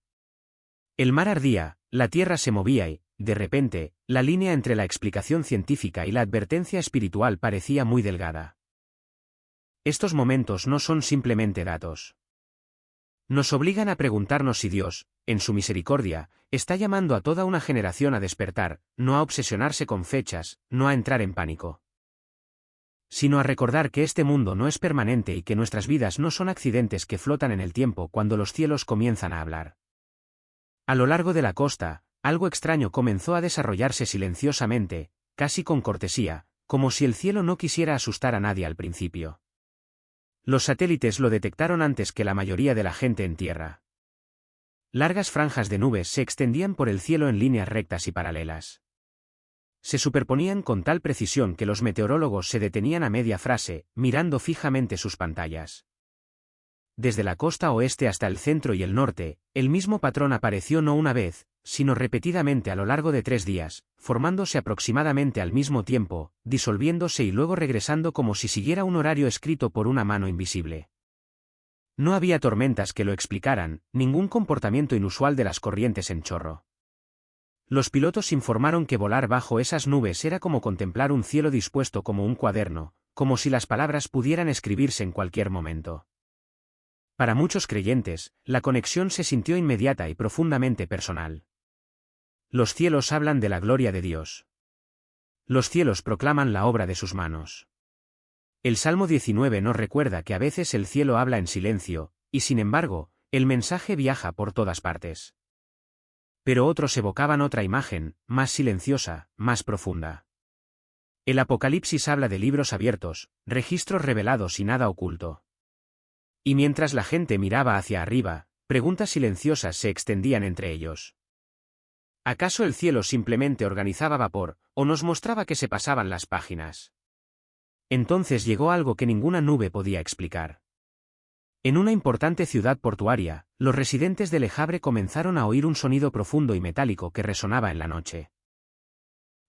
El mar ardía, la tierra se movía y, de repente, la línea entre la explicación científica y la advertencia espiritual parecía muy delgada. Estos momentos no son simplemente datos. Nos obligan a preguntarnos si Dios, en su misericordia, está llamando a toda una generación a despertar, no a obsesionarse con fechas, no a entrar en pánico, sino a recordar que este mundo no es permanente y que nuestras vidas no son accidentes que flotan en el tiempo cuando los cielos comienzan a hablar. A lo largo de la costa, algo extraño comenzó a desarrollarse silenciosamente, casi con cortesía, como si el cielo no quisiera asustar a nadie al principio. Los satélites lo detectaron antes que la mayoría de la gente en tierra. Largas franjas de nubes se extendían por el cielo en líneas rectas y paralelas. Se superponían con tal precisión que los meteorólogos se detenían a media frase, mirando fijamente sus pantallas. Desde la costa oeste hasta el centro y el norte, el mismo patrón apareció no una vez, sino repetidamente a lo largo de 3 días, formándose aproximadamente al mismo tiempo, disolviéndose y luego regresando como si siguiera un horario escrito por una mano invisible. No había tormentas que lo explicaran, ningún comportamiento inusual de las corrientes en chorro. Los pilotos informaron que volar bajo esas nubes era como contemplar un cielo dispuesto como un cuaderno, como si las palabras pudieran escribirse en cualquier momento. Para muchos creyentes, la conexión se sintió inmediata y profundamente personal. Los cielos hablan de la gloria de Dios. Los cielos proclaman la obra de sus manos. El Salmo 19 nos recuerda que a veces el cielo habla en silencio, y sin embargo, el mensaje viaja por todas partes. Pero otros evocaban otra imagen, más silenciosa, más profunda. El Apocalipsis habla de libros abiertos, registros revelados y nada oculto. Y mientras la gente miraba hacia arriba, preguntas silenciosas se extendían entre ellos. ¿Acaso el cielo simplemente organizaba vapor, o nos mostraba que se pasaban las páginas? Entonces llegó algo que ninguna nube podía explicar. En una importante ciudad portuaria, los residentes de Le Havre comenzaron a oír un sonido profundo y metálico que resonaba en la noche.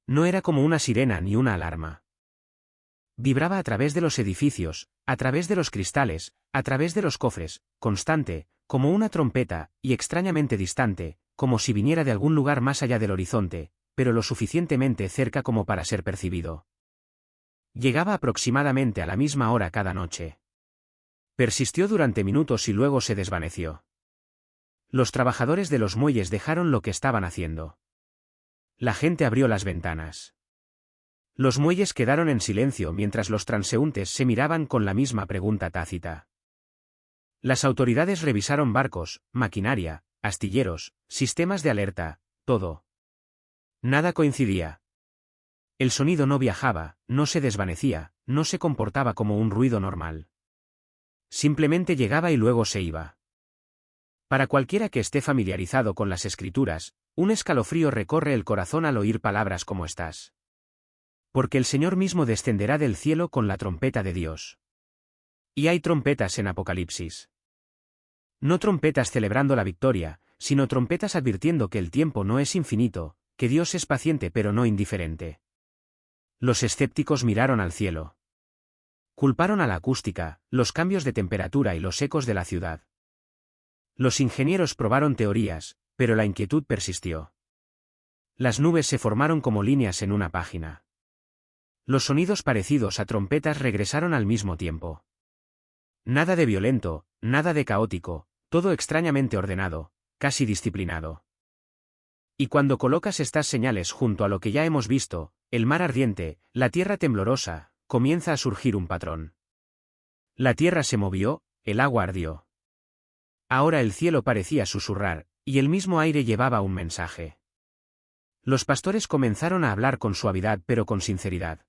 No era como una sirena ni una alarma. Vibraba a través de los edificios, a través de los cristales, a través de los cofres, constante, como una trompeta, y extrañamente distante, como si viniera de algún lugar más allá del horizonte, pero lo suficientemente cerca como para ser percibido. Llegaba aproximadamente a la misma hora cada noche. Persistió durante minutos y luego se desvaneció. Los trabajadores de los muelles dejaron lo que estaban haciendo. La gente abrió las ventanas. Los muelles quedaron en silencio mientras los transeúntes se miraban con la misma pregunta tácita. Las autoridades revisaron barcos, maquinaria, astilleros, sistemas de alerta, todo. Nada coincidía. El sonido no viajaba, no se desvanecía, no se comportaba como un ruido normal. Simplemente llegaba y luego se iba. Para cualquiera que esté familiarizado con las escrituras, un escalofrío recorre el corazón al oír palabras como estas. Porque el Señor mismo descenderá del cielo con la trompeta de Dios. Y hay trompetas en Apocalipsis. No trompetas celebrando la victoria, sino trompetas advirtiendo que el tiempo no es infinito, que Dios es paciente pero no indiferente. Los escépticos miraron al cielo. Culparon a la acústica, los cambios de temperatura y los ecos de la ciudad. Los ingenieros probaron teorías, pero la inquietud persistió. Las nubes se formaron como líneas en una página. Los sonidos parecidos a trompetas regresaron al mismo tiempo. Nada de violento, nada de caótico, todo extrañamente ordenado, casi disciplinado. Y cuando colocas estas señales junto a lo que ya hemos visto, el mar ardiente, la tierra temblorosa, comienza a surgir un patrón. La tierra se movió, el agua ardió. Ahora el cielo parecía susurrar, y el mismo aire llevaba un mensaje. Los pastores comenzaron a hablar con suavidad pero con sinceridad.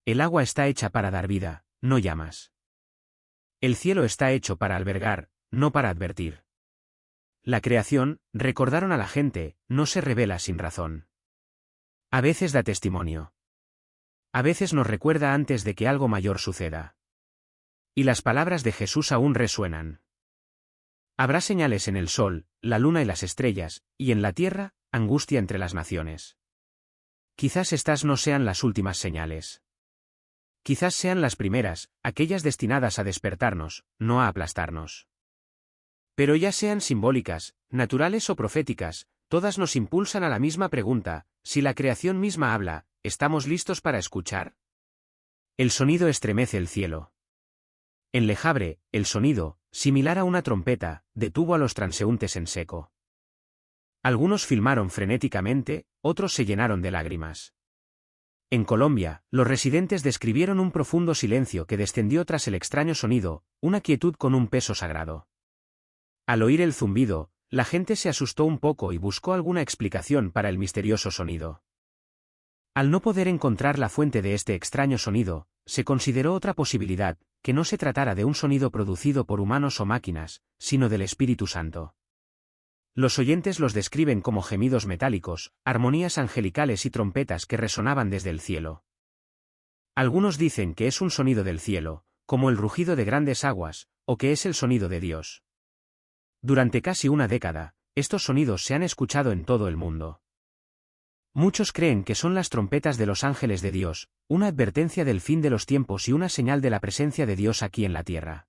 El agua está hecha para dar vida, no llamas. El cielo está hecho para albergar, no para advertir. La creación, recordaron a la gente, no se revela sin razón. A veces da testimonio. A veces nos recuerda antes de que algo mayor suceda. Y las palabras de Jesús aún resuenan. Habrá señales en el sol, la luna y las estrellas, y en la tierra, angustia entre las naciones. Quizás estas no sean las últimas señales. Quizás sean las primeras, aquellas destinadas a despertarnos, no a aplastarnos. Pero ya sean simbólicas, naturales o proféticas, todas nos impulsan a la misma pregunta: si la creación misma habla, ¿estamos listos para escuchar? El sonido estremece el cielo. En Le Havre, el sonido, similar a una trompeta, detuvo a los transeúntes en seco. Algunos filmaron frenéticamente, otros se llenaron de lágrimas. En Colombia, los residentes describieron un profundo silencio que descendió tras el extraño sonido, una quietud con un peso sagrado. Al oír el zumbido, la gente se asustó un poco y buscó alguna explicación para el misterioso sonido. Al no poder encontrar la fuente de este extraño sonido, se consideró otra posibilidad, que no se tratara de un sonido producido por humanos o máquinas, sino del Espíritu Santo. Los oyentes los describen como gemidos metálicos, armonías angelicales y trompetas que resonaban desde el cielo. Algunos dicen que es un sonido del cielo, como el rugido de grandes aguas, o que es el sonido de Dios. Durante casi una década, estos sonidos se han escuchado en todo el mundo. Muchos creen que son las trompetas de los ángeles de Dios, una advertencia del fin de los tiempos y una señal de la presencia de Dios aquí en la tierra.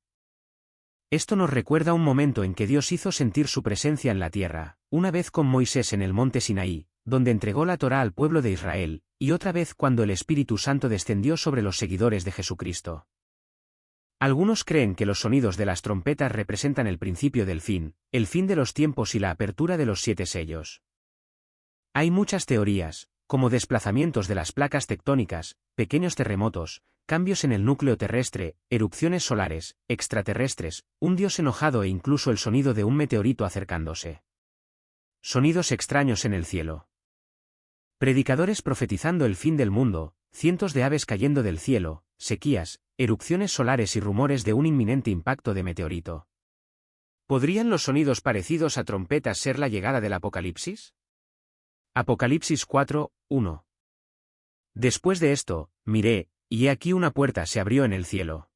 Esto nos recuerda un momento en que Dios hizo sentir su presencia en la tierra, una vez con Moisés en el monte Sinaí, donde entregó la Torá al pueblo de Israel, y otra vez cuando el Espíritu Santo descendió sobre los seguidores de Jesucristo. Algunos creen que los sonidos de las trompetas representan el principio del fin, el fin de los tiempos y la apertura de los 7 sellos. Hay muchas teorías, como desplazamientos de las placas tectónicas, pequeños terremotos, cambios en el núcleo terrestre, erupciones solares, extraterrestres, un dios enojado e incluso el sonido de un meteorito acercándose. Sonidos extraños en el cielo. Predicadores profetizando el fin del mundo, cientos de aves cayendo del cielo, sequías, erupciones solares y rumores de un inminente impacto de meteorito. ¿Podrían los sonidos parecidos a trompetas ser la llegada del Apocalipsis? Apocalipsis 4, 1. Después de esto, miré, y he aquí una puerta se abrió en el cielo.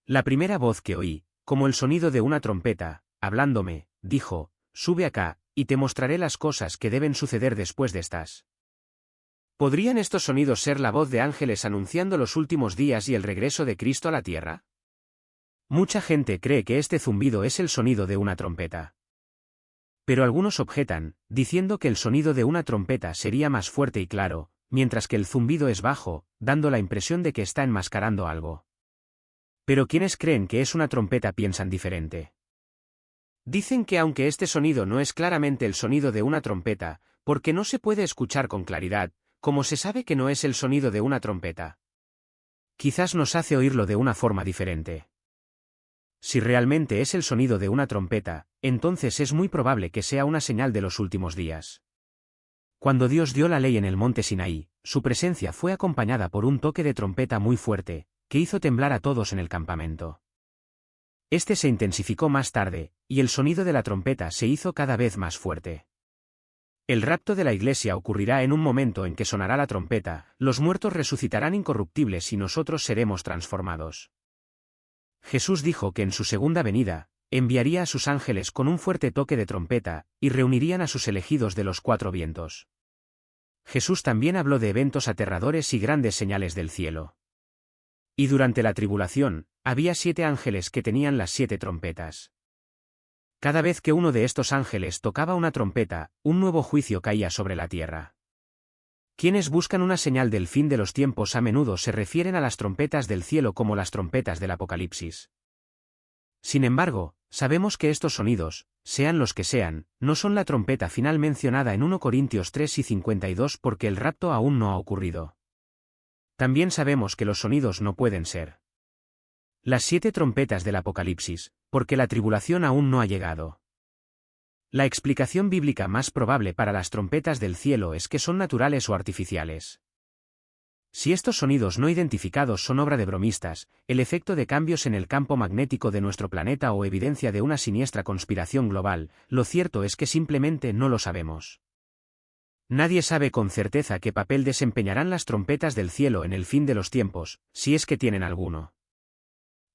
La primera voz que oí, como el sonido de una trompeta, hablándome, dijo: sube acá, y te mostraré las cosas que deben suceder después de estas. ¿Podrían estos sonidos ser la voz de ángeles anunciando los últimos días y el regreso de Cristo a la tierra? Mucha gente cree que este zumbido es el sonido de una trompeta. Pero algunos objetan, diciendo que el sonido de una trompeta sería más fuerte y claro, mientras que el zumbido es bajo, dando la impresión de que está enmascarando algo. Pero quienes creen que es una trompeta piensan diferente. Dicen que aunque este sonido no es claramente el sonido de una trompeta, porque no se puede escuchar con claridad, como se sabe que no es el sonido de una trompeta, quizás nos hace oírlo de una forma diferente. Si realmente es el sonido de una trompeta, entonces es muy probable que sea una señal de los últimos días. Cuando Dios dio la ley en el monte Sinaí, su presencia fue acompañada por un toque de trompeta muy fuerte, que hizo temblar a todos en el campamento. Este se intensificó más tarde, y el sonido de la trompeta se hizo cada vez más fuerte. El rapto de la iglesia ocurrirá en un momento en que sonará la trompeta, los muertos resucitarán incorruptibles y nosotros seremos transformados. Jesús dijo que en su segunda venida, enviaría a sus ángeles con un fuerte toque de trompeta, y reunirían a sus elegidos de los 4 vientos. Jesús también habló de eventos aterradores y grandes señales del cielo. Y durante la tribulación, había 7 ángeles que tenían las 7 trompetas. Cada vez que uno de estos ángeles tocaba una trompeta, un nuevo juicio caía sobre la tierra. Quienes buscan una señal del fin de los tiempos a menudo se refieren a las trompetas del cielo como las trompetas del Apocalipsis. Sin embargo, sabemos que estos sonidos, sean los que sean, no son la trompeta final mencionada en 1 Corintios 3 y 52 porque el rapto aún no ha ocurrido. También sabemos que los sonidos no pueden ser las 7 trompetas del Apocalipsis, porque la tribulación aún no ha llegado. La explicación bíblica más probable para las trompetas del cielo es que son naturales o artificiales. Si estos sonidos no identificados son obra de bromistas, el efecto de cambios en el campo magnético de nuestro planeta o evidencia de una siniestra conspiración global, lo cierto es que simplemente no lo sabemos. Nadie sabe con certeza qué papel desempeñarán las trompetas del cielo en el fin de los tiempos, si es que tienen alguno.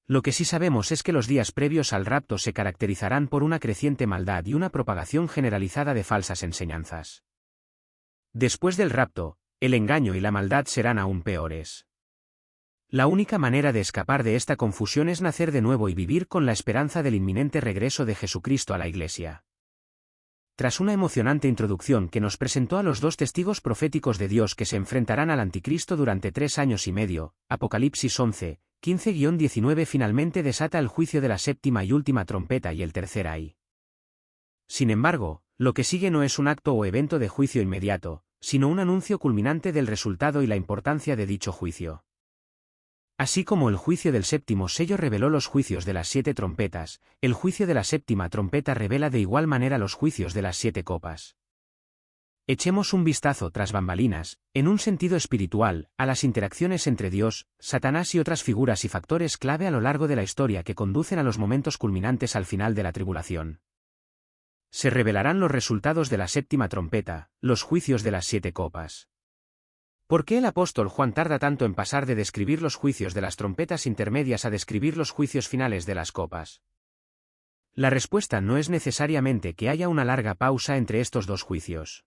Lo que sí sabemos es que los días previos al rapto se caracterizarán por una creciente maldad y una propagación generalizada de falsas enseñanzas. Después del rapto, el engaño y la maldad serán aún peores. La única manera de escapar de esta confusión es nacer de nuevo y vivir con la esperanza del inminente regreso de Jesucristo a la Iglesia. Tras una emocionante introducción que nos presentó a los 2 testigos proféticos de Dios que se enfrentarán al Anticristo durante 3 años y medio, Apocalipsis 11, 15-19 finalmente desata el juicio de la séptima y última trompeta y el tercer ay. Sin embargo, lo que sigue no es un acto o evento de juicio inmediato, sino un anuncio culminante del resultado y la importancia de dicho juicio. Así como el juicio del séptimo sello reveló los juicios de las 7 trompetas, el juicio de la séptima trompeta revela de igual manera los juicios de las 7 copas. Echemos un vistazo tras bambalinas, en un sentido espiritual, a las interacciones entre Dios, Satanás y otras figuras y factores clave a lo largo de la historia que conducen a los momentos culminantes al final de la tribulación. Se revelarán los resultados de la séptima trompeta, los juicios de las 7 copas. ¿Por qué el apóstol Juan tarda tanto en pasar de describir los juicios de las trompetas intermedias a describir los juicios finales de las copas? La respuesta no es necesariamente que haya una larga pausa entre estos 2 juicios.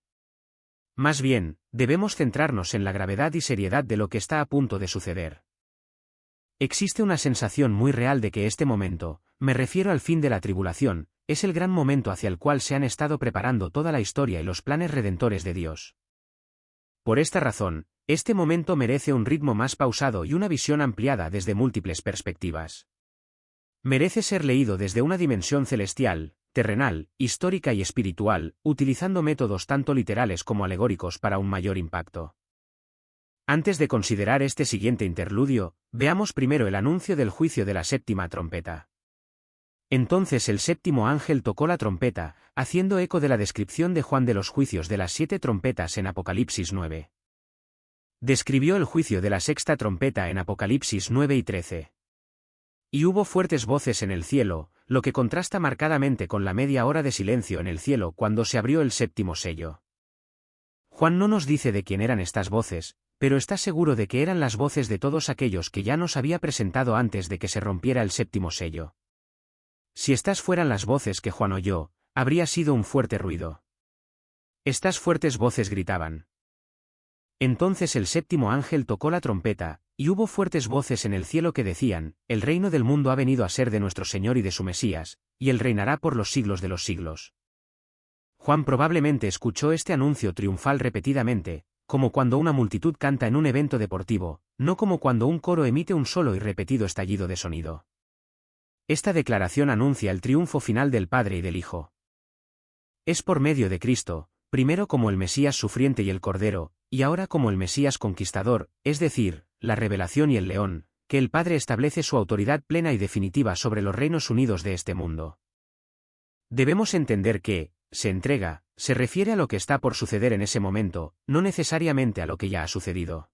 Más bien, debemos centrarnos en la gravedad y seriedad de lo que está a punto de suceder. Existe una sensación muy real de que este momento, me refiero al fin de la tribulación, es el gran momento hacia el cual se han estado preparando toda la historia y los planes redentores de Dios. Por esta razón, este momento merece un ritmo más pausado y una visión ampliada desde múltiples perspectivas. Merece ser leído desde una dimensión celestial, terrenal, histórica y espiritual, utilizando métodos tanto literales como alegóricos para un mayor impacto. Antes de considerar este siguiente interludio, veamos primero el anuncio del juicio de la séptima trompeta. Entonces el séptimo ángel tocó la trompeta, haciendo eco de la descripción de Juan de los juicios de las 7 trompetas en Apocalipsis 9. Describió el juicio de la sexta trompeta en Apocalipsis 9 y 13. Y hubo fuertes voces en el cielo, lo que contrasta marcadamente con la media hora de silencio en el cielo cuando se abrió el séptimo sello. Juan no nos dice de quién eran estas voces, pero está seguro de que eran las voces de todos aquellos que ya nos había presentado antes de que se rompiera el séptimo sello. Si estas fueran las voces que Juan oyó, habría sido un fuerte ruido. Estas fuertes voces gritaban. Entonces el séptimo ángel tocó la trompeta, y hubo fuertes voces en el cielo que decían, el reino del mundo ha venido a ser de nuestro Señor y de su Mesías, y él reinará por los siglos de los siglos. Juan probablemente escuchó este anuncio triunfal repetidamente, como cuando una multitud canta en un evento deportivo, no como cuando un coro emite un solo y repetido estallido de sonido. Esta declaración anuncia el triunfo final del Padre y del Hijo. Es por medio de Cristo, primero como el Mesías sufriente y el Cordero, y ahora como el Mesías conquistador, es decir, la revelación y el león, que el Padre establece su autoridad plena y definitiva sobre los reinos unidos de este mundo. Debemos entender que, se entrega, se refiere a lo que está por suceder en ese momento, no necesariamente a lo que ya ha sucedido.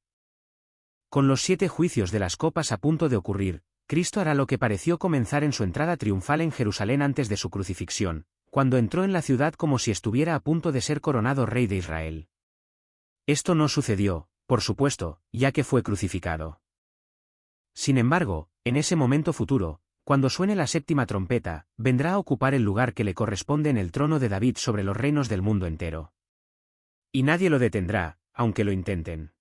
Con los 7 juicios de las copas a punto de ocurrir, Cristo hará lo que pareció comenzar en su entrada triunfal en Jerusalén antes de su crucifixión, cuando entró en la ciudad como si estuviera a punto de ser coronado rey de Israel. Esto no sucedió, por supuesto, ya que fue crucificado. Sin embargo, en ese momento futuro, cuando suene la séptima trompeta, vendrá a ocupar el lugar que le corresponde en el trono de David sobre los reinos del mundo entero. Y nadie lo detendrá, aunque lo intenten.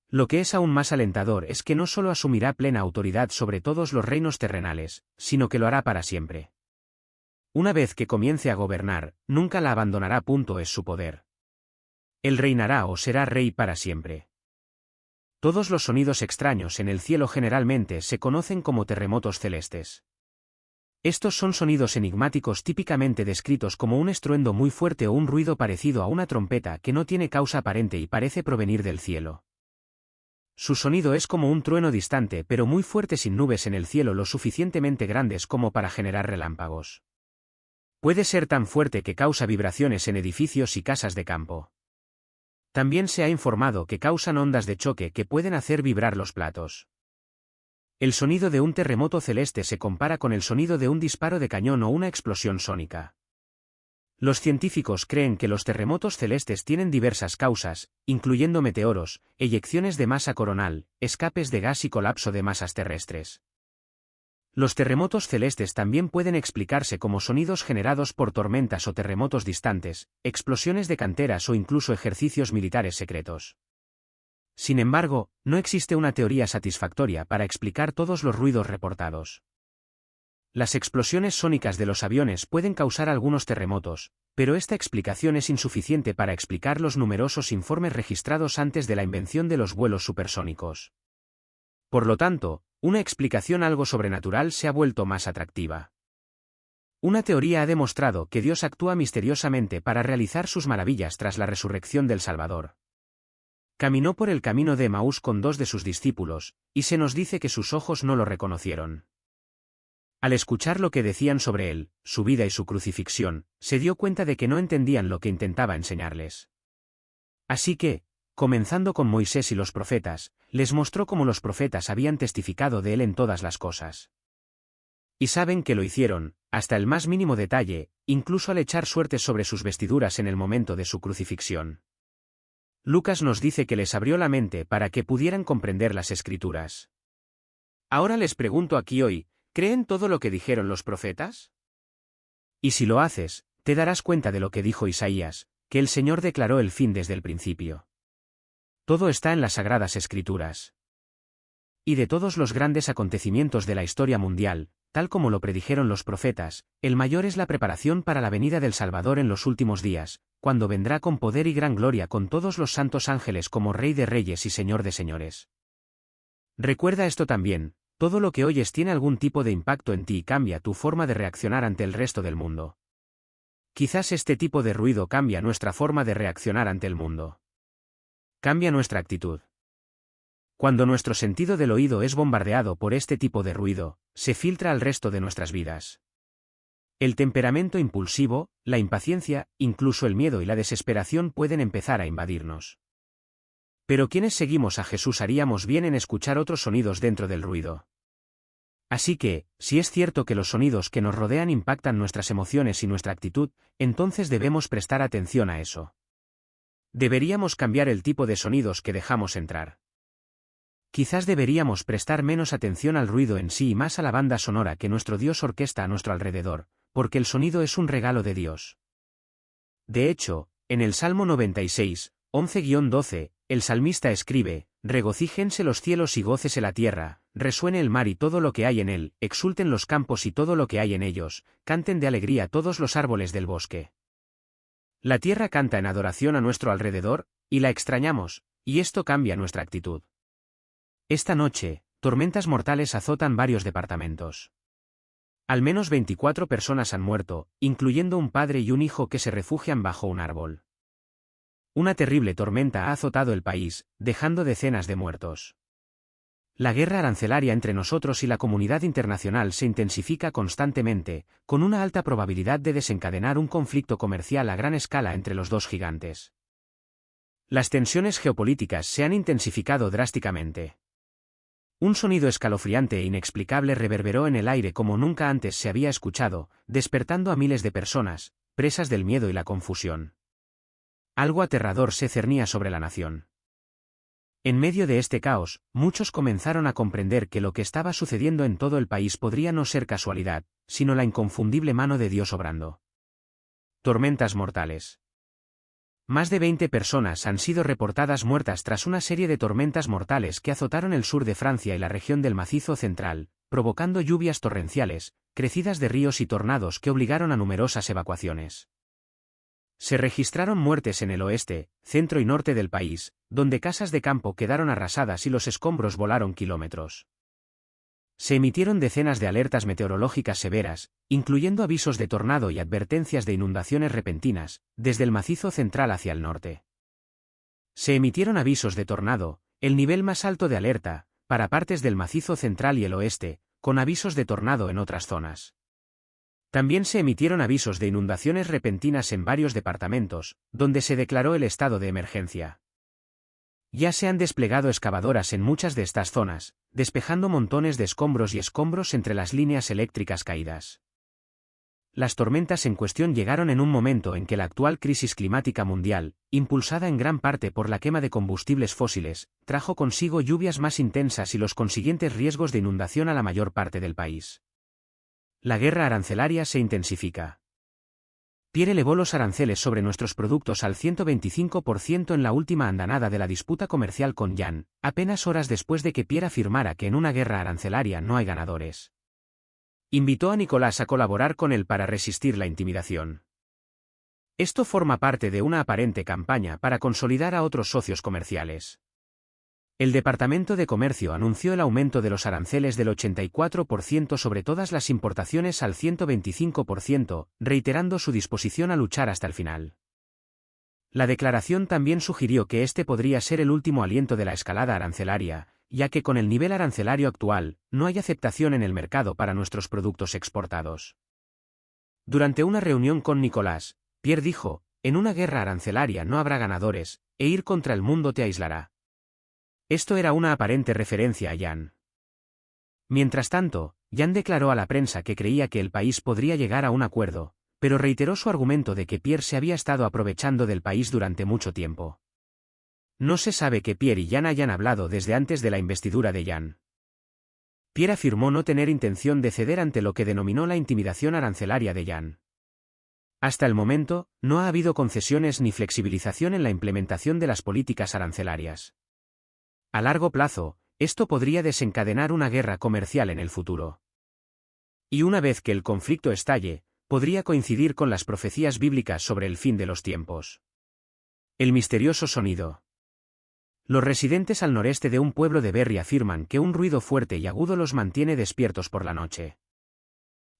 Lo que es aún más alentador es que no solo asumirá plena autoridad sobre todos los reinos terrenales, sino que lo hará para siempre. Una vez que comience a gobernar, nunca la abandonará. Es su poder. Él reinará o será rey para siempre. Todos los sonidos extraños en el cielo generalmente se conocen como terremotos celestes. Estos son sonidos enigmáticos típicamente descritos como un estruendo muy fuerte o un ruido parecido a una trompeta que no tiene causa aparente y parece provenir del cielo. Su sonido es como un trueno distante pero muy fuerte sin nubes en el cielo lo suficientemente grandes como para generar relámpagos. Puede ser tan fuerte que causa vibraciones en edificios y casas de campo. También se ha informado que causan ondas de choque que pueden hacer vibrar los platos. El sonido de un terremoto celeste se compara con el sonido de un disparo de cañón o una explosión sónica. Los científicos creen que los terremotos celestes tienen diversas causas, incluyendo meteoros, eyecciones de masa coronal, escapes de gas y colapso de masas terrestres. Los terremotos celestes también pueden explicarse como sonidos generados por tormentas o terremotos distantes, explosiones de canteras o incluso ejercicios militares secretos. Sin embargo, no existe una teoría satisfactoria para explicar todos los ruidos reportados. Las explosiones sónicas de los aviones pueden causar algunos terremotos, pero esta explicación es insuficiente para explicar los numerosos informes registrados antes de la invención de los vuelos supersónicos. Por lo tanto, una explicación algo sobrenatural se ha vuelto más atractiva. Una teoría ha demostrado que Dios actúa misteriosamente para realizar sus maravillas tras la resurrección del Salvador. Caminó por el camino de Emaús con 2 de sus discípulos, y se nos dice que sus ojos no lo reconocieron. Al escuchar lo que decían sobre él, su vida y su crucifixión, se dio cuenta de que no entendían lo que intentaba enseñarles. Así que, comenzando con Moisés y los profetas, les mostró cómo los profetas habían testificado de él en todas las cosas. Y saben que lo hicieron, hasta el más mínimo detalle, incluso al echar suertes sobre sus vestiduras en el momento de su crucifixión. Lucas nos dice que les abrió la mente para que pudieran comprender las Escrituras. Ahora les pregunto aquí hoy, ¿creen todo lo que dijeron los profetas? Y si lo haces, te darás cuenta de lo que dijo Isaías, que el Señor declaró el fin desde el principio. Todo está en las Sagradas Escrituras. Y de todos los grandes acontecimientos de la historia mundial, tal como lo predijeron los profetas, el mayor es la preparación para la venida del Salvador en los últimos días, cuando vendrá con poder y gran gloria con todos los santos ángeles como Rey de Reyes y Señor de Señores. Recuerda esto también, todo lo que oyes tiene algún tipo de impacto en ti y cambia tu forma de reaccionar ante el resto del mundo. Quizás este tipo de ruido cambia nuestra forma de reaccionar ante el mundo. Cambia nuestra actitud. Cuando nuestro sentido del oído es bombardeado por este tipo de ruido, se filtra al resto de nuestras vidas. El temperamento impulsivo, la impaciencia, incluso el miedo y la desesperación pueden empezar a invadirnos. Pero quienes seguimos a Jesús haríamos bien en escuchar otros sonidos dentro del ruido. Así que, si es cierto que los sonidos que nos rodean impactan nuestras emociones y nuestra actitud, entonces debemos prestar atención a eso. Deberíamos cambiar el tipo de sonidos que dejamos entrar. Quizás deberíamos prestar menos atención al ruido en sí y más a la banda sonora que nuestro Dios orquesta a nuestro alrededor, porque el sonido es un regalo de Dios. De hecho, en el Salmo 96, 11-12, el salmista escribe: regocíjense los cielos y gócese la tierra, resuene el mar y todo lo que hay en él, exulten los campos y todo lo que hay en ellos, canten de alegría todos los árboles del bosque. La tierra canta en adoración a nuestro alrededor, y la extrañamos, y esto cambia nuestra actitud. Esta noche, tormentas mortales azotan varios departamentos. Al menos 24 personas han muerto, incluyendo un padre y un hijo que se refugian bajo un árbol. Una terrible tormenta ha azotado el país, dejando decenas de muertos. La guerra arancelaria entre nosotros y la comunidad internacional se intensifica constantemente, con una alta probabilidad de desencadenar un conflicto comercial a gran escala entre los dos gigantes. Las tensiones geopolíticas se han intensificado drásticamente. Un sonido escalofriante e inexplicable reverberó en el aire como nunca antes se había escuchado, despertando a miles de personas, presas del miedo y la confusión. Algo aterrador se cernía sobre la nación. En medio de este caos, muchos comenzaron a comprender que lo que estaba sucediendo en todo el país podría no ser casualidad, sino la inconfundible mano de Dios obrando. Tormentas mortales. Más de 20 personas han sido reportadas muertas tras una serie de tormentas mortales que azotaron el sur de Francia y la región del Macizo Central, provocando lluvias torrenciales, crecidas de ríos y tornados que obligaron a numerosas evacuaciones. Se registraron muertes en el oeste, centro y norte del país, donde casas de campo quedaron arrasadas y los escombros volaron kilómetros. Se emitieron decenas de alertas meteorológicas severas, incluyendo avisos de tornado y advertencias de inundaciones repentinas, desde el macizo central hacia el norte. Se emitieron avisos de tornado, el nivel más alto de alerta, para partes del macizo central y el oeste, con avisos de tornado en otras zonas. También se emitieron avisos de inundaciones repentinas en varios departamentos, donde se declaró el estado de emergencia. Ya se han desplegado excavadoras en muchas de estas zonas, despejando montones de escombros y escombros entre las líneas eléctricas caídas. Las tormentas en cuestión llegaron en un momento en que la actual crisis climática mundial, impulsada en gran parte por la quema de combustibles fósiles, trajo consigo lluvias más intensas y los consiguientes riesgos de inundación a la mayor parte del país. La guerra arancelaria se intensifica. Pierre elevó los aranceles sobre nuestros productos al 125% en la última andanada de la disputa comercial con Yan, apenas horas después de que Pierre afirmara que en una guerra arancelaria no hay ganadores. Invitó a Nicolás a colaborar con él para resistir la intimidación. Esto forma parte de una aparente campaña para consolidar a otros socios comerciales. El Departamento de Comercio anunció el aumento de los aranceles del 84% sobre todas las importaciones al 125%, reiterando su disposición a luchar hasta el final. La declaración también sugirió que este podría ser el último aliento de la escalada arancelaria, ya que con el nivel arancelario actual, no hay aceptación en el mercado para nuestros productos exportados. Durante una reunión con Nicolás, Pierre dijo: «En una guerra arancelaria no habrá ganadores, e ir contra el mundo te aislará». Esto era una aparente referencia a Yan. Mientras tanto, Yan declaró a la prensa que creía que el país podría llegar a un acuerdo, pero reiteró su argumento de que Pierre se había estado aprovechando del país durante mucho tiempo. No se sabe que Pierre y Yan hayan hablado desde antes de la investidura de Yan. Pierre afirmó no tener intención de ceder ante lo que denominó la intimidación arancelaria de Yan. Hasta el momento, no ha habido concesiones ni flexibilización en la implementación de las políticas arancelarias. A largo plazo, esto podría desencadenar una guerra comercial en el futuro. Y una vez que el conflicto estalle, podría coincidir con las profecías bíblicas sobre el fin de los tiempos. El misterioso sonido. Los residentes al noreste de un pueblo de Berry afirman que un ruido fuerte y agudo los mantiene despiertos por la noche.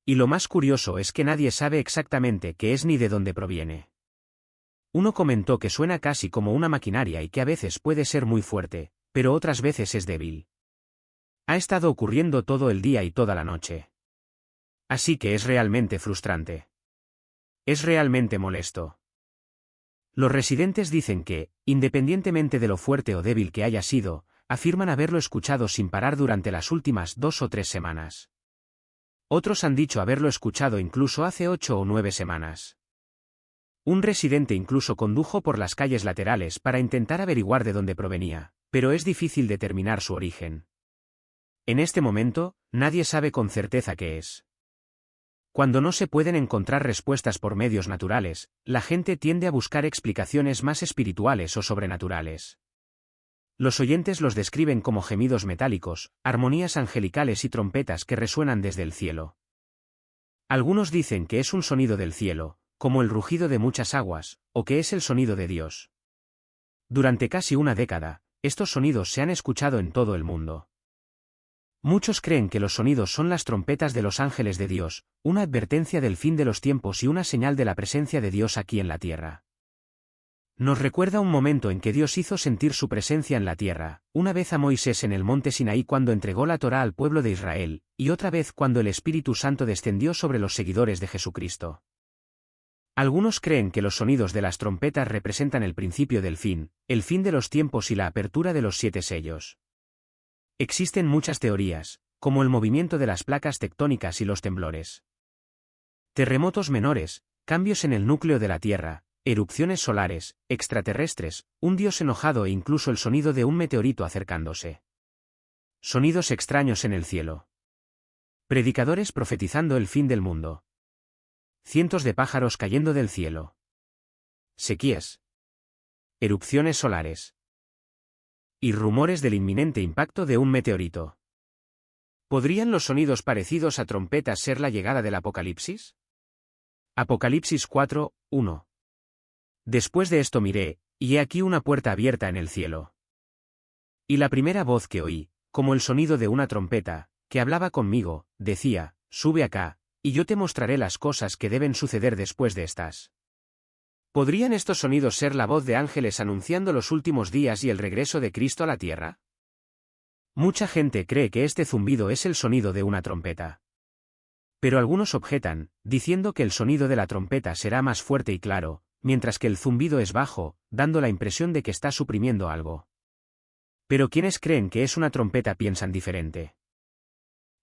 Y lo más curioso es que nadie sabe exactamente qué es ni de dónde proviene. Uno comentó que suena casi como una maquinaria y que a veces puede ser muy fuerte, pero otras veces es débil. Ha estado ocurriendo todo el día y toda la noche. Así que es realmente frustrante. Es realmente molesto. Los residentes dicen que, independientemente de lo fuerte o débil que haya sido, afirman haberlo escuchado sin parar durante las últimas 2 o 3 semanas. Otros han dicho haberlo escuchado incluso hace 8 o 9 semanas. Un residente incluso condujo por las calles laterales para intentar averiguar de dónde provenía, pero es difícil determinar su origen. En este momento, nadie sabe con certeza qué es. Cuando no se pueden encontrar respuestas por medios naturales, la gente tiende a buscar explicaciones más espirituales o sobrenaturales. Los oyentes los describen como gemidos metálicos, armonías angelicales y trompetas que resuenan desde el cielo. Algunos dicen que es un sonido del cielo, como el rugido de muchas aguas, o que es el sonido de Dios. Durante casi una década, estos sonidos se han escuchado en todo el mundo. Muchos creen que los sonidos son las trompetas de los ángeles de Dios, una advertencia del fin de los tiempos y una señal de la presencia de Dios aquí en la tierra. Nos recuerda un momento en que Dios hizo sentir su presencia en la tierra, una vez a Moisés en el monte Sinaí cuando entregó la Torá al pueblo de Israel, y otra vez cuando el Espíritu Santo descendió sobre los seguidores de Jesucristo. Algunos creen que los sonidos de las trompetas representan el principio del fin, el fin de los tiempos y la apertura de los 7 sellos. Existen muchas teorías, como el movimiento de las placas tectónicas y los temblores. Terremotos menores, cambios en el núcleo de la Tierra, erupciones solares, extraterrestres, un dios enojado e incluso el sonido de un meteorito acercándose. Sonidos extraños en el cielo. Predicadores profetizando el fin del mundo. Cientos de pájaros cayendo del cielo. Sequías. Erupciones solares. Y rumores del inminente impacto de un meteorito. ¿Podrían los sonidos parecidos a trompetas ser la llegada del Apocalipsis? Apocalipsis 4, 1. Después de esto miré, y he aquí una puerta abierta en el cielo. Y la primera voz que oí, como el sonido de una trompeta, que hablaba conmigo, decía, «Sube acá, y yo te mostraré las cosas que deben suceder después de estas». ¿Podrían estos sonidos ser la voz de ángeles anunciando los últimos días y el regreso de Cristo a la tierra? Mucha gente cree que este zumbido es el sonido de una trompeta. Pero algunos objetan, diciendo que el sonido de la trompeta será más fuerte y claro, mientras que el zumbido es bajo, dando la impresión de que está suprimiendo algo. Pero quienes creen que es una trompeta piensan diferente.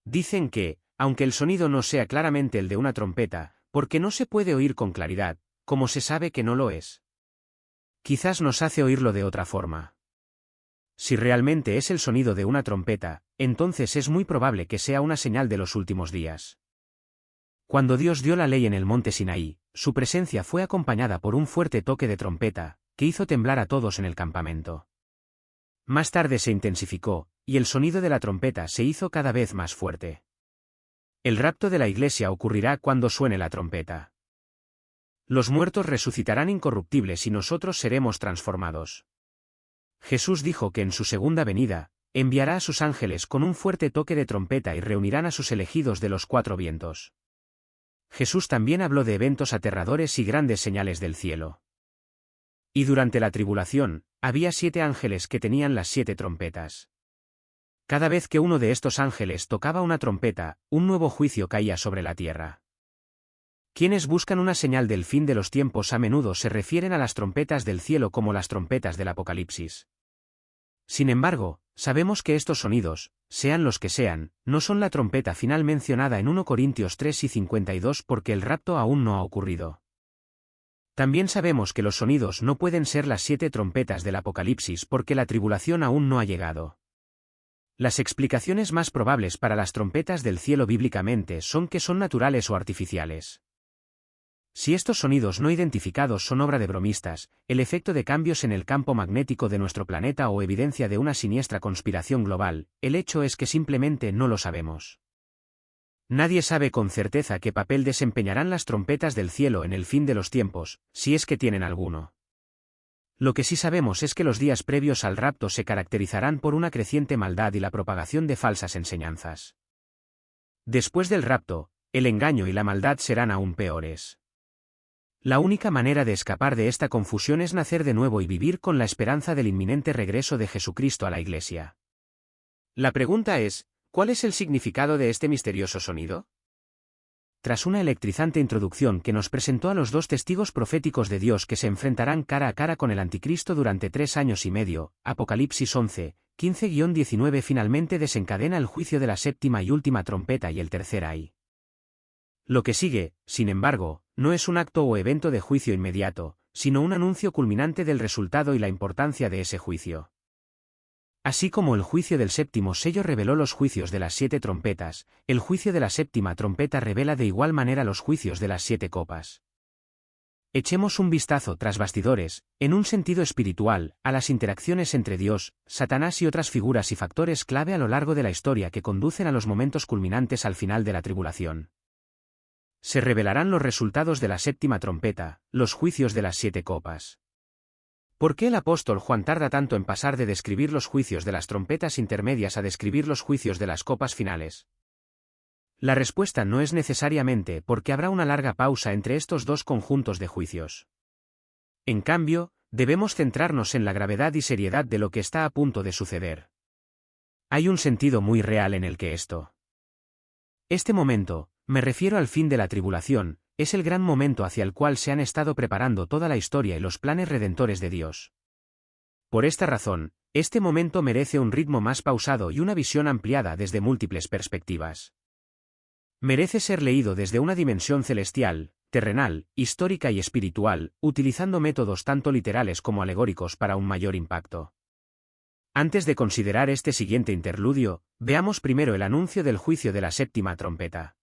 Dicen que, aunque el sonido no sea claramente el de una trompeta, porque no se puede oír con claridad, como se sabe que no lo es. Quizás nos hace oírlo de otra forma. Si realmente es el sonido de una trompeta, entonces es muy probable que sea una señal de los últimos días. Cuando Dios dio la ley en el monte Sinaí, su presencia fue acompañada por un fuerte toque de trompeta, que hizo temblar a todos en el campamento. Más tarde se intensificó, y el sonido de la trompeta se hizo cada vez más fuerte. El rapto de la iglesia ocurrirá cuando suene la trompeta. Los muertos resucitarán incorruptibles y nosotros seremos transformados. Jesús dijo que en su segunda venida, enviará a sus ángeles con un fuerte toque de trompeta y reunirán a sus elegidos de los cuatro vientos. Jesús también habló de eventos aterradores y grandes señales del cielo. Y durante la tribulación, había 7 ángeles que tenían las 7 trompetas. Cada vez que uno de estos ángeles tocaba una trompeta, un nuevo juicio caía sobre la tierra. Quienes buscan una señal del fin de los tiempos a menudo se refieren a las trompetas del cielo como las trompetas del Apocalipsis. Sin embargo, sabemos que estos sonidos, sean los que sean, no son la trompeta final mencionada en 1 Corintios 3 y 52 porque el rapto aún no ha ocurrido. También sabemos que los sonidos no pueden ser las 7 trompetas del Apocalipsis porque la tribulación aún no ha llegado. Las explicaciones más probables para las trompetas del cielo bíblicamente son que son naturales o artificiales. Si estos sonidos no identificados son obra de bromistas, el efecto de cambios en el campo magnético de nuestro planeta o evidencia de una siniestra conspiración global, el hecho es que simplemente no lo sabemos. Nadie sabe con certeza qué papel desempeñarán las trompetas del cielo en el fin de los tiempos, si es que tienen alguno. Lo que sí sabemos es que los días previos al rapto se caracterizarán por una creciente maldad y la propagación de falsas enseñanzas. Después del rapto, el engaño y la maldad serán aún peores. La única manera de escapar de esta confusión es nacer de nuevo y vivir con la esperanza del inminente regreso de Jesucristo a la Iglesia. La pregunta es, ¿cuál es el significado de este misterioso sonido? Tras una electrizante introducción que nos presentó a los 2 testigos proféticos de Dios que se enfrentarán cara a cara con el anticristo durante 3 años y medio, Apocalipsis 11, 15-19 finalmente desencadena el juicio de la séptima y última trompeta y el tercer ay. Lo que sigue, sin embargo, no es un acto o evento de juicio inmediato, sino un anuncio culminante del resultado y la importancia de ese juicio. Así como el juicio del séptimo sello reveló los juicios de las 7 trompetas, el juicio de la séptima trompeta revela de igual manera los juicios de las 7 copas. Echemos un vistazo tras bastidores, en un sentido espiritual, a las interacciones entre Dios, Satanás y otras figuras y factores clave a lo largo de la historia que conducen a los momentos culminantes al final de la tribulación. Se revelarán los resultados de la séptima trompeta, los juicios de las 7 copas. ¿Por qué el apóstol Juan tarda tanto en pasar de describir los juicios de las trompetas intermedias a describir los juicios de las copas finales? La respuesta no es necesariamente porque habrá una larga pausa entre estos 2 conjuntos de juicios. En cambio, debemos centrarnos en la gravedad y seriedad de lo que está a punto de suceder. Hay un sentido muy real en el que este momento, me refiero al fin de la tribulación, es el gran momento hacia el cual se han estado preparando toda la historia y los planes redentores de Dios. Por esta razón, este momento merece un ritmo más pausado y una visión ampliada desde múltiples perspectivas. Merece ser leído desde una dimensión celestial, terrenal, histórica y espiritual, utilizando métodos tanto literales como alegóricos para un mayor impacto. Antes de considerar este siguiente interludio, veamos primero el anuncio del juicio de la séptima trompeta.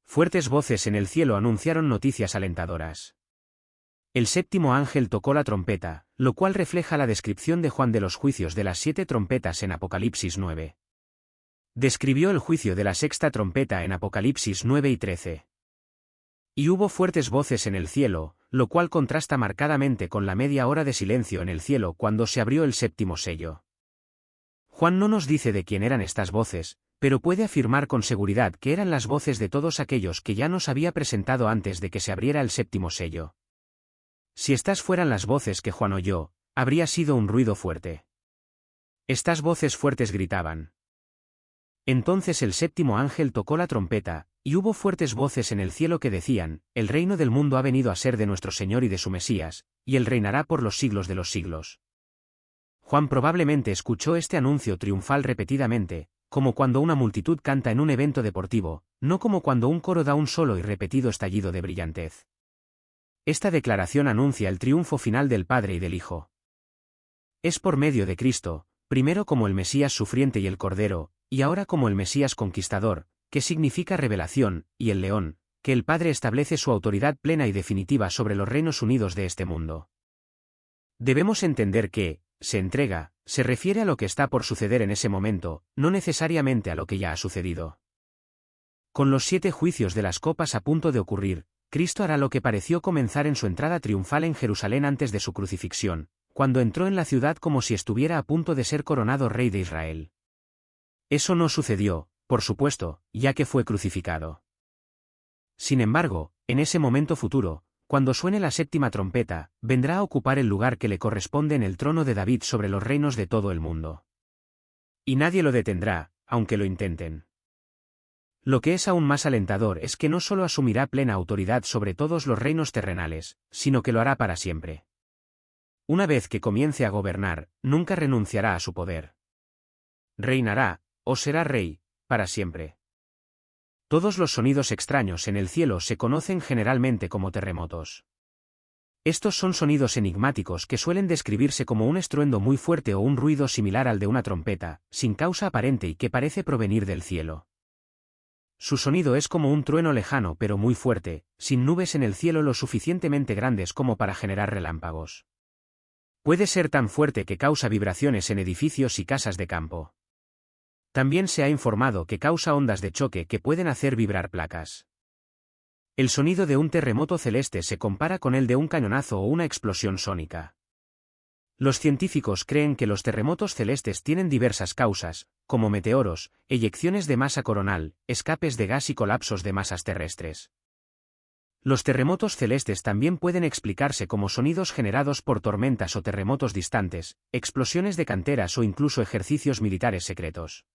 Fuertes voces en el cielo anunciaron noticias alentadoras. El séptimo ángel tocó la trompeta, lo cual refleja la descripción de Juan de los juicios de las 7 trompetas en Apocalipsis 9. Describió el juicio de la sexta trompeta en Apocalipsis 9 y 13. Y hubo fuertes voces en el cielo, lo cual contrasta marcadamente con la media hora de silencio en el cielo cuando se abrió el séptimo sello. Juan no nos dice de quién eran estas voces, pero puede afirmar con seguridad que eran las voces de todos aquellos que ya nos había presentado antes de que se abriera el séptimo sello. Si estas fueran las voces que Juan oyó, habría sido un ruido fuerte. Estas voces fuertes gritaban. Entonces el séptimo ángel tocó la trompeta, y hubo fuertes voces en el cielo que decían: el reino del mundo ha venido a ser de nuestro Señor y de su Mesías, y él reinará por los siglos de los siglos. Juan probablemente escuchó este anuncio triunfal repetidamente, como cuando una multitud canta en un evento deportivo, no como cuando un coro da un solo y repetido estallido de brillantez. Esta declaración anuncia el triunfo final del Padre y del Hijo. Es por medio de Cristo, primero como el Mesías sufriente y el Cordero, y ahora como el Mesías conquistador, que significa revelación, y el León, que el Padre establece su autoridad plena y definitiva sobre los reinos unidos de este mundo. Debemos entender que, se entrega, se refiere a lo que está por suceder en ese momento, no necesariamente a lo que ya ha sucedido. Con los 7 juicios de las copas a punto de ocurrir, Cristo hará lo que pareció comenzar en su entrada triunfal en Jerusalén antes de su crucifixión, cuando entró en la ciudad como si estuviera a punto de ser coronado rey de Israel. Eso no sucedió, por supuesto, ya que fue crucificado. Sin embargo, en ese momento futuro, cuando suene la séptima trompeta, vendrá a ocupar el lugar que le corresponde en el trono de David sobre los reinos de todo el mundo. Y nadie lo detendrá, aunque lo intenten. Lo que es aún más alentador es que no solo asumirá plena autoridad sobre todos los reinos terrenales, sino que lo hará para siempre. Una vez que comience a gobernar, nunca renunciará a su poder. Reinará, o será rey, para siempre. Todos los sonidos extraños en el cielo se conocen generalmente como terremotos. Estos son sonidos enigmáticos que suelen describirse como un estruendo muy fuerte o un ruido similar al de una trompeta, sin causa aparente y que parece provenir del cielo. Su sonido es como un trueno lejano pero muy fuerte, sin nubes en el cielo lo suficientemente grandes como para generar relámpagos. Puede ser tan fuerte que causa vibraciones en edificios y casas de campo. También se ha informado que causa ondas de choque que pueden hacer vibrar placas. El sonido de un terremoto celeste se compara con el de un cañonazo o una explosión sónica. Los científicos creen que los terremotos celestes tienen diversas causas, como meteoros, eyecciones de masa coronal, escapes de gas y colapsos de masas terrestres. Los terremotos celestes también pueden explicarse como sonidos generados por tormentas o terremotos distantes, explosiones de canteras o incluso ejercicios militares secretos.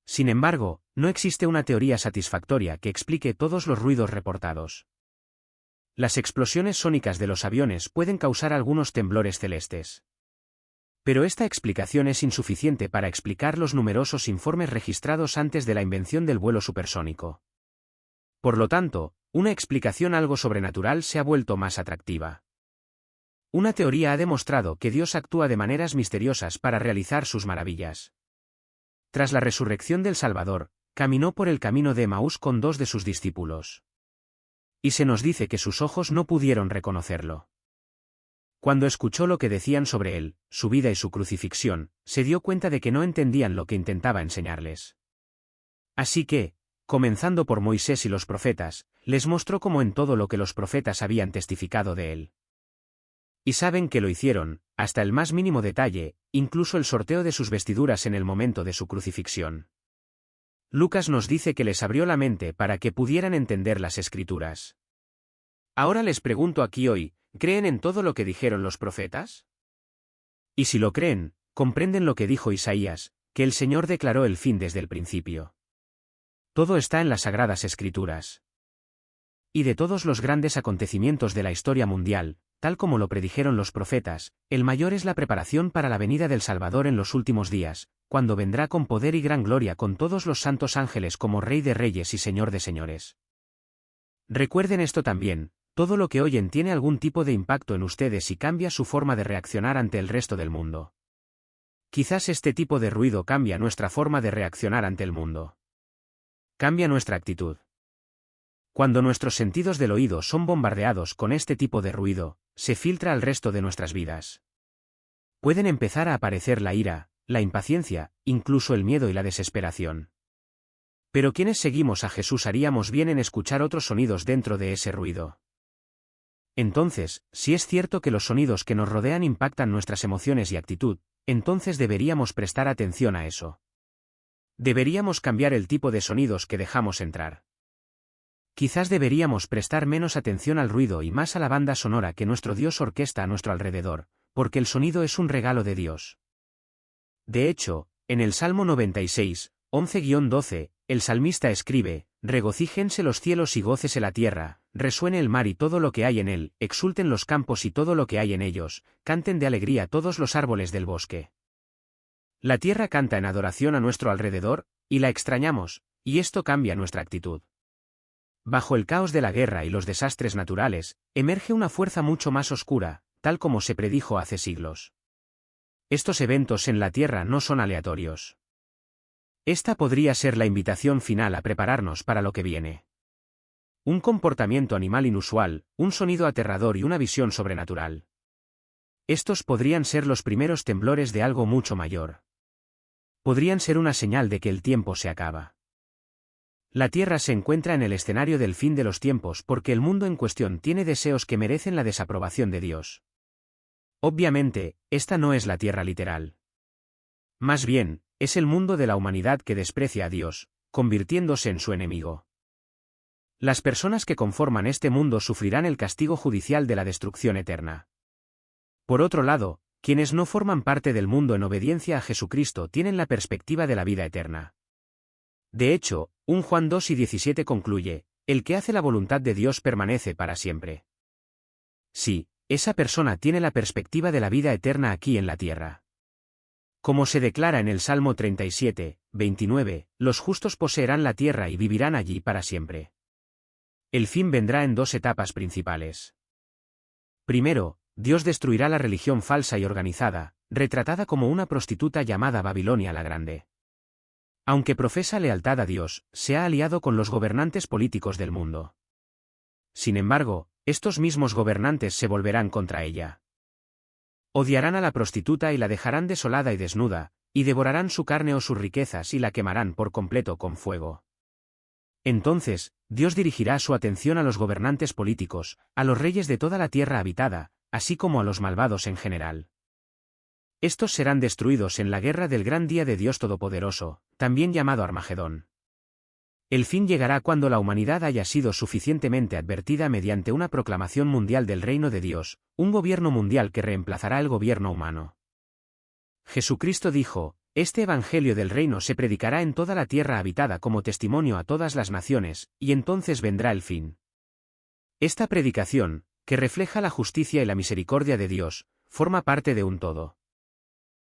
Sin embargo, no existe una teoría satisfactoria que explique todos los ruidos reportados. Las explosiones sónicas de los aviones pueden causar algunos temblores celestes. Pero esta explicación es insuficiente para explicar los numerosos informes registrados antes de la invención del vuelo supersónico. Por lo tanto, una explicación algo sobrenatural se ha vuelto más atractiva. Una teoría ha demostrado que Dios actúa de maneras misteriosas para realizar sus maravillas. Tras la resurrección del Salvador, caminó por el camino de Emaús con 2 de sus discípulos. Y se nos dice que sus ojos no pudieron reconocerlo. Cuando escuchó lo que decían sobre él, su vida y su crucifixión, se dio cuenta de que no entendían lo que intentaba enseñarles. Así que, comenzando por Moisés y los profetas, les mostró cómo en todo lo que los profetas habían testificado de él. Y saben que lo hicieron, hasta el más mínimo detalle, incluso el sorteo de sus vestiduras en el momento de su crucifixión. Lucas nos dice que les abrió la mente para que pudieran entender las Escrituras. Ahora les pregunto aquí hoy, ¿creen en todo lo que dijeron los profetas? Y si lo creen, comprenden lo que dijo Isaías, que el Señor declaró el fin desde el principio. Todo está en las Sagradas Escrituras. Y de todos los grandes acontecimientos de la historia mundial, tal como lo predijeron los profetas, el mayor es la preparación para la venida del Salvador en los últimos días, cuando vendrá con poder y gran gloria con todos los santos ángeles como Rey de Reyes y Señor de Señores. Recuerden esto también, todo lo que oyen tiene algún tipo de impacto en ustedes y cambia su forma de reaccionar ante el resto del mundo. Quizás este tipo de ruido cambia nuestra forma de reaccionar ante el mundo. Cambia nuestra actitud. Cuando nuestros sentidos del oído son bombardeados con este tipo de ruido, se filtra al resto de nuestras vidas. Pueden empezar a aparecer la ira, la impaciencia, incluso el miedo y la desesperación. Pero quienes seguimos a Jesús haríamos bien en escuchar otros sonidos dentro de ese ruido. Entonces, si es cierto que los sonidos que nos rodean impactan nuestras emociones y actitud, entonces deberíamos prestar atención a eso. Deberíamos cambiar el tipo de sonidos que dejamos entrar. Quizás deberíamos prestar menos atención al ruido y más a la banda sonora que nuestro Dios orquesta a nuestro alrededor, porque el sonido es un regalo de Dios. De hecho, en el Salmo 96, 11-12, el salmista escribe: regocíjense los cielos y gócese la tierra, resuene el mar y todo lo que hay en él, exulten los campos y todo lo que hay en ellos, canten de alegría todos los árboles del bosque. La tierra canta en adoración a nuestro alrededor, y la extrañamos, y esto cambia nuestra actitud. Bajo el caos de la guerra y los desastres naturales, emerge una fuerza mucho más oscura, tal como se predijo hace siglos. Estos eventos en la Tierra no son aleatorios. Esta podría ser la invitación final a prepararnos para lo que viene. Un comportamiento animal inusual, un sonido aterrador y una visión sobrenatural. Estos podrían ser los primeros temblores de algo mucho mayor. Podrían ser una señal de que el tiempo se acaba. La Tierra se encuentra en el escenario del fin de los tiempos porque el mundo en cuestión tiene deseos que merecen la desaprobación de Dios. Obviamente, esta no es la Tierra literal. Más bien, es el mundo de la humanidad que desprecia a Dios, convirtiéndose en su enemigo. Las personas que conforman este mundo sufrirán el castigo judicial de la destrucción eterna. Por otro lado, quienes no forman parte del mundo en obediencia a Jesucristo tienen la perspectiva de la vida eterna. De hecho, 1 Juan 2:17 concluye: el que hace la voluntad de Dios permanece para siempre. Sí, esa persona tiene la perspectiva de la vida eterna aquí en la tierra. Como se declara en el Salmo 37:29, los justos poseerán la tierra y vivirán allí para siempre. El fin vendrá en dos etapas principales. Primero, Dios destruirá la religión falsa y organizada, retratada como una prostituta llamada Babilonia la Grande. Aunque profesa lealtad a Dios, se ha aliado con los gobernantes políticos del mundo. Sin embargo, estos mismos gobernantes se volverán contra ella. Odiarán a la prostituta y la dejarán desolada y desnuda, y devorarán su carne o sus riquezas y la quemarán por completo con fuego. Entonces, Dios dirigirá su atención a los gobernantes políticos, a los reyes de toda la tierra habitada, así como a los malvados en general. Estos serán destruidos en la guerra del gran día de Dios Todopoderoso, también llamado Armagedón. El fin llegará cuando la humanidad haya sido suficientemente advertida mediante una proclamación mundial del reino de Dios, un gobierno mundial que reemplazará el gobierno humano. Jesucristo dijo: este evangelio del reino se predicará en toda la tierra habitada como testimonio a todas las naciones, y entonces vendrá el fin. Esta predicación, que refleja la justicia y la misericordia de Dios, forma parte de un todo.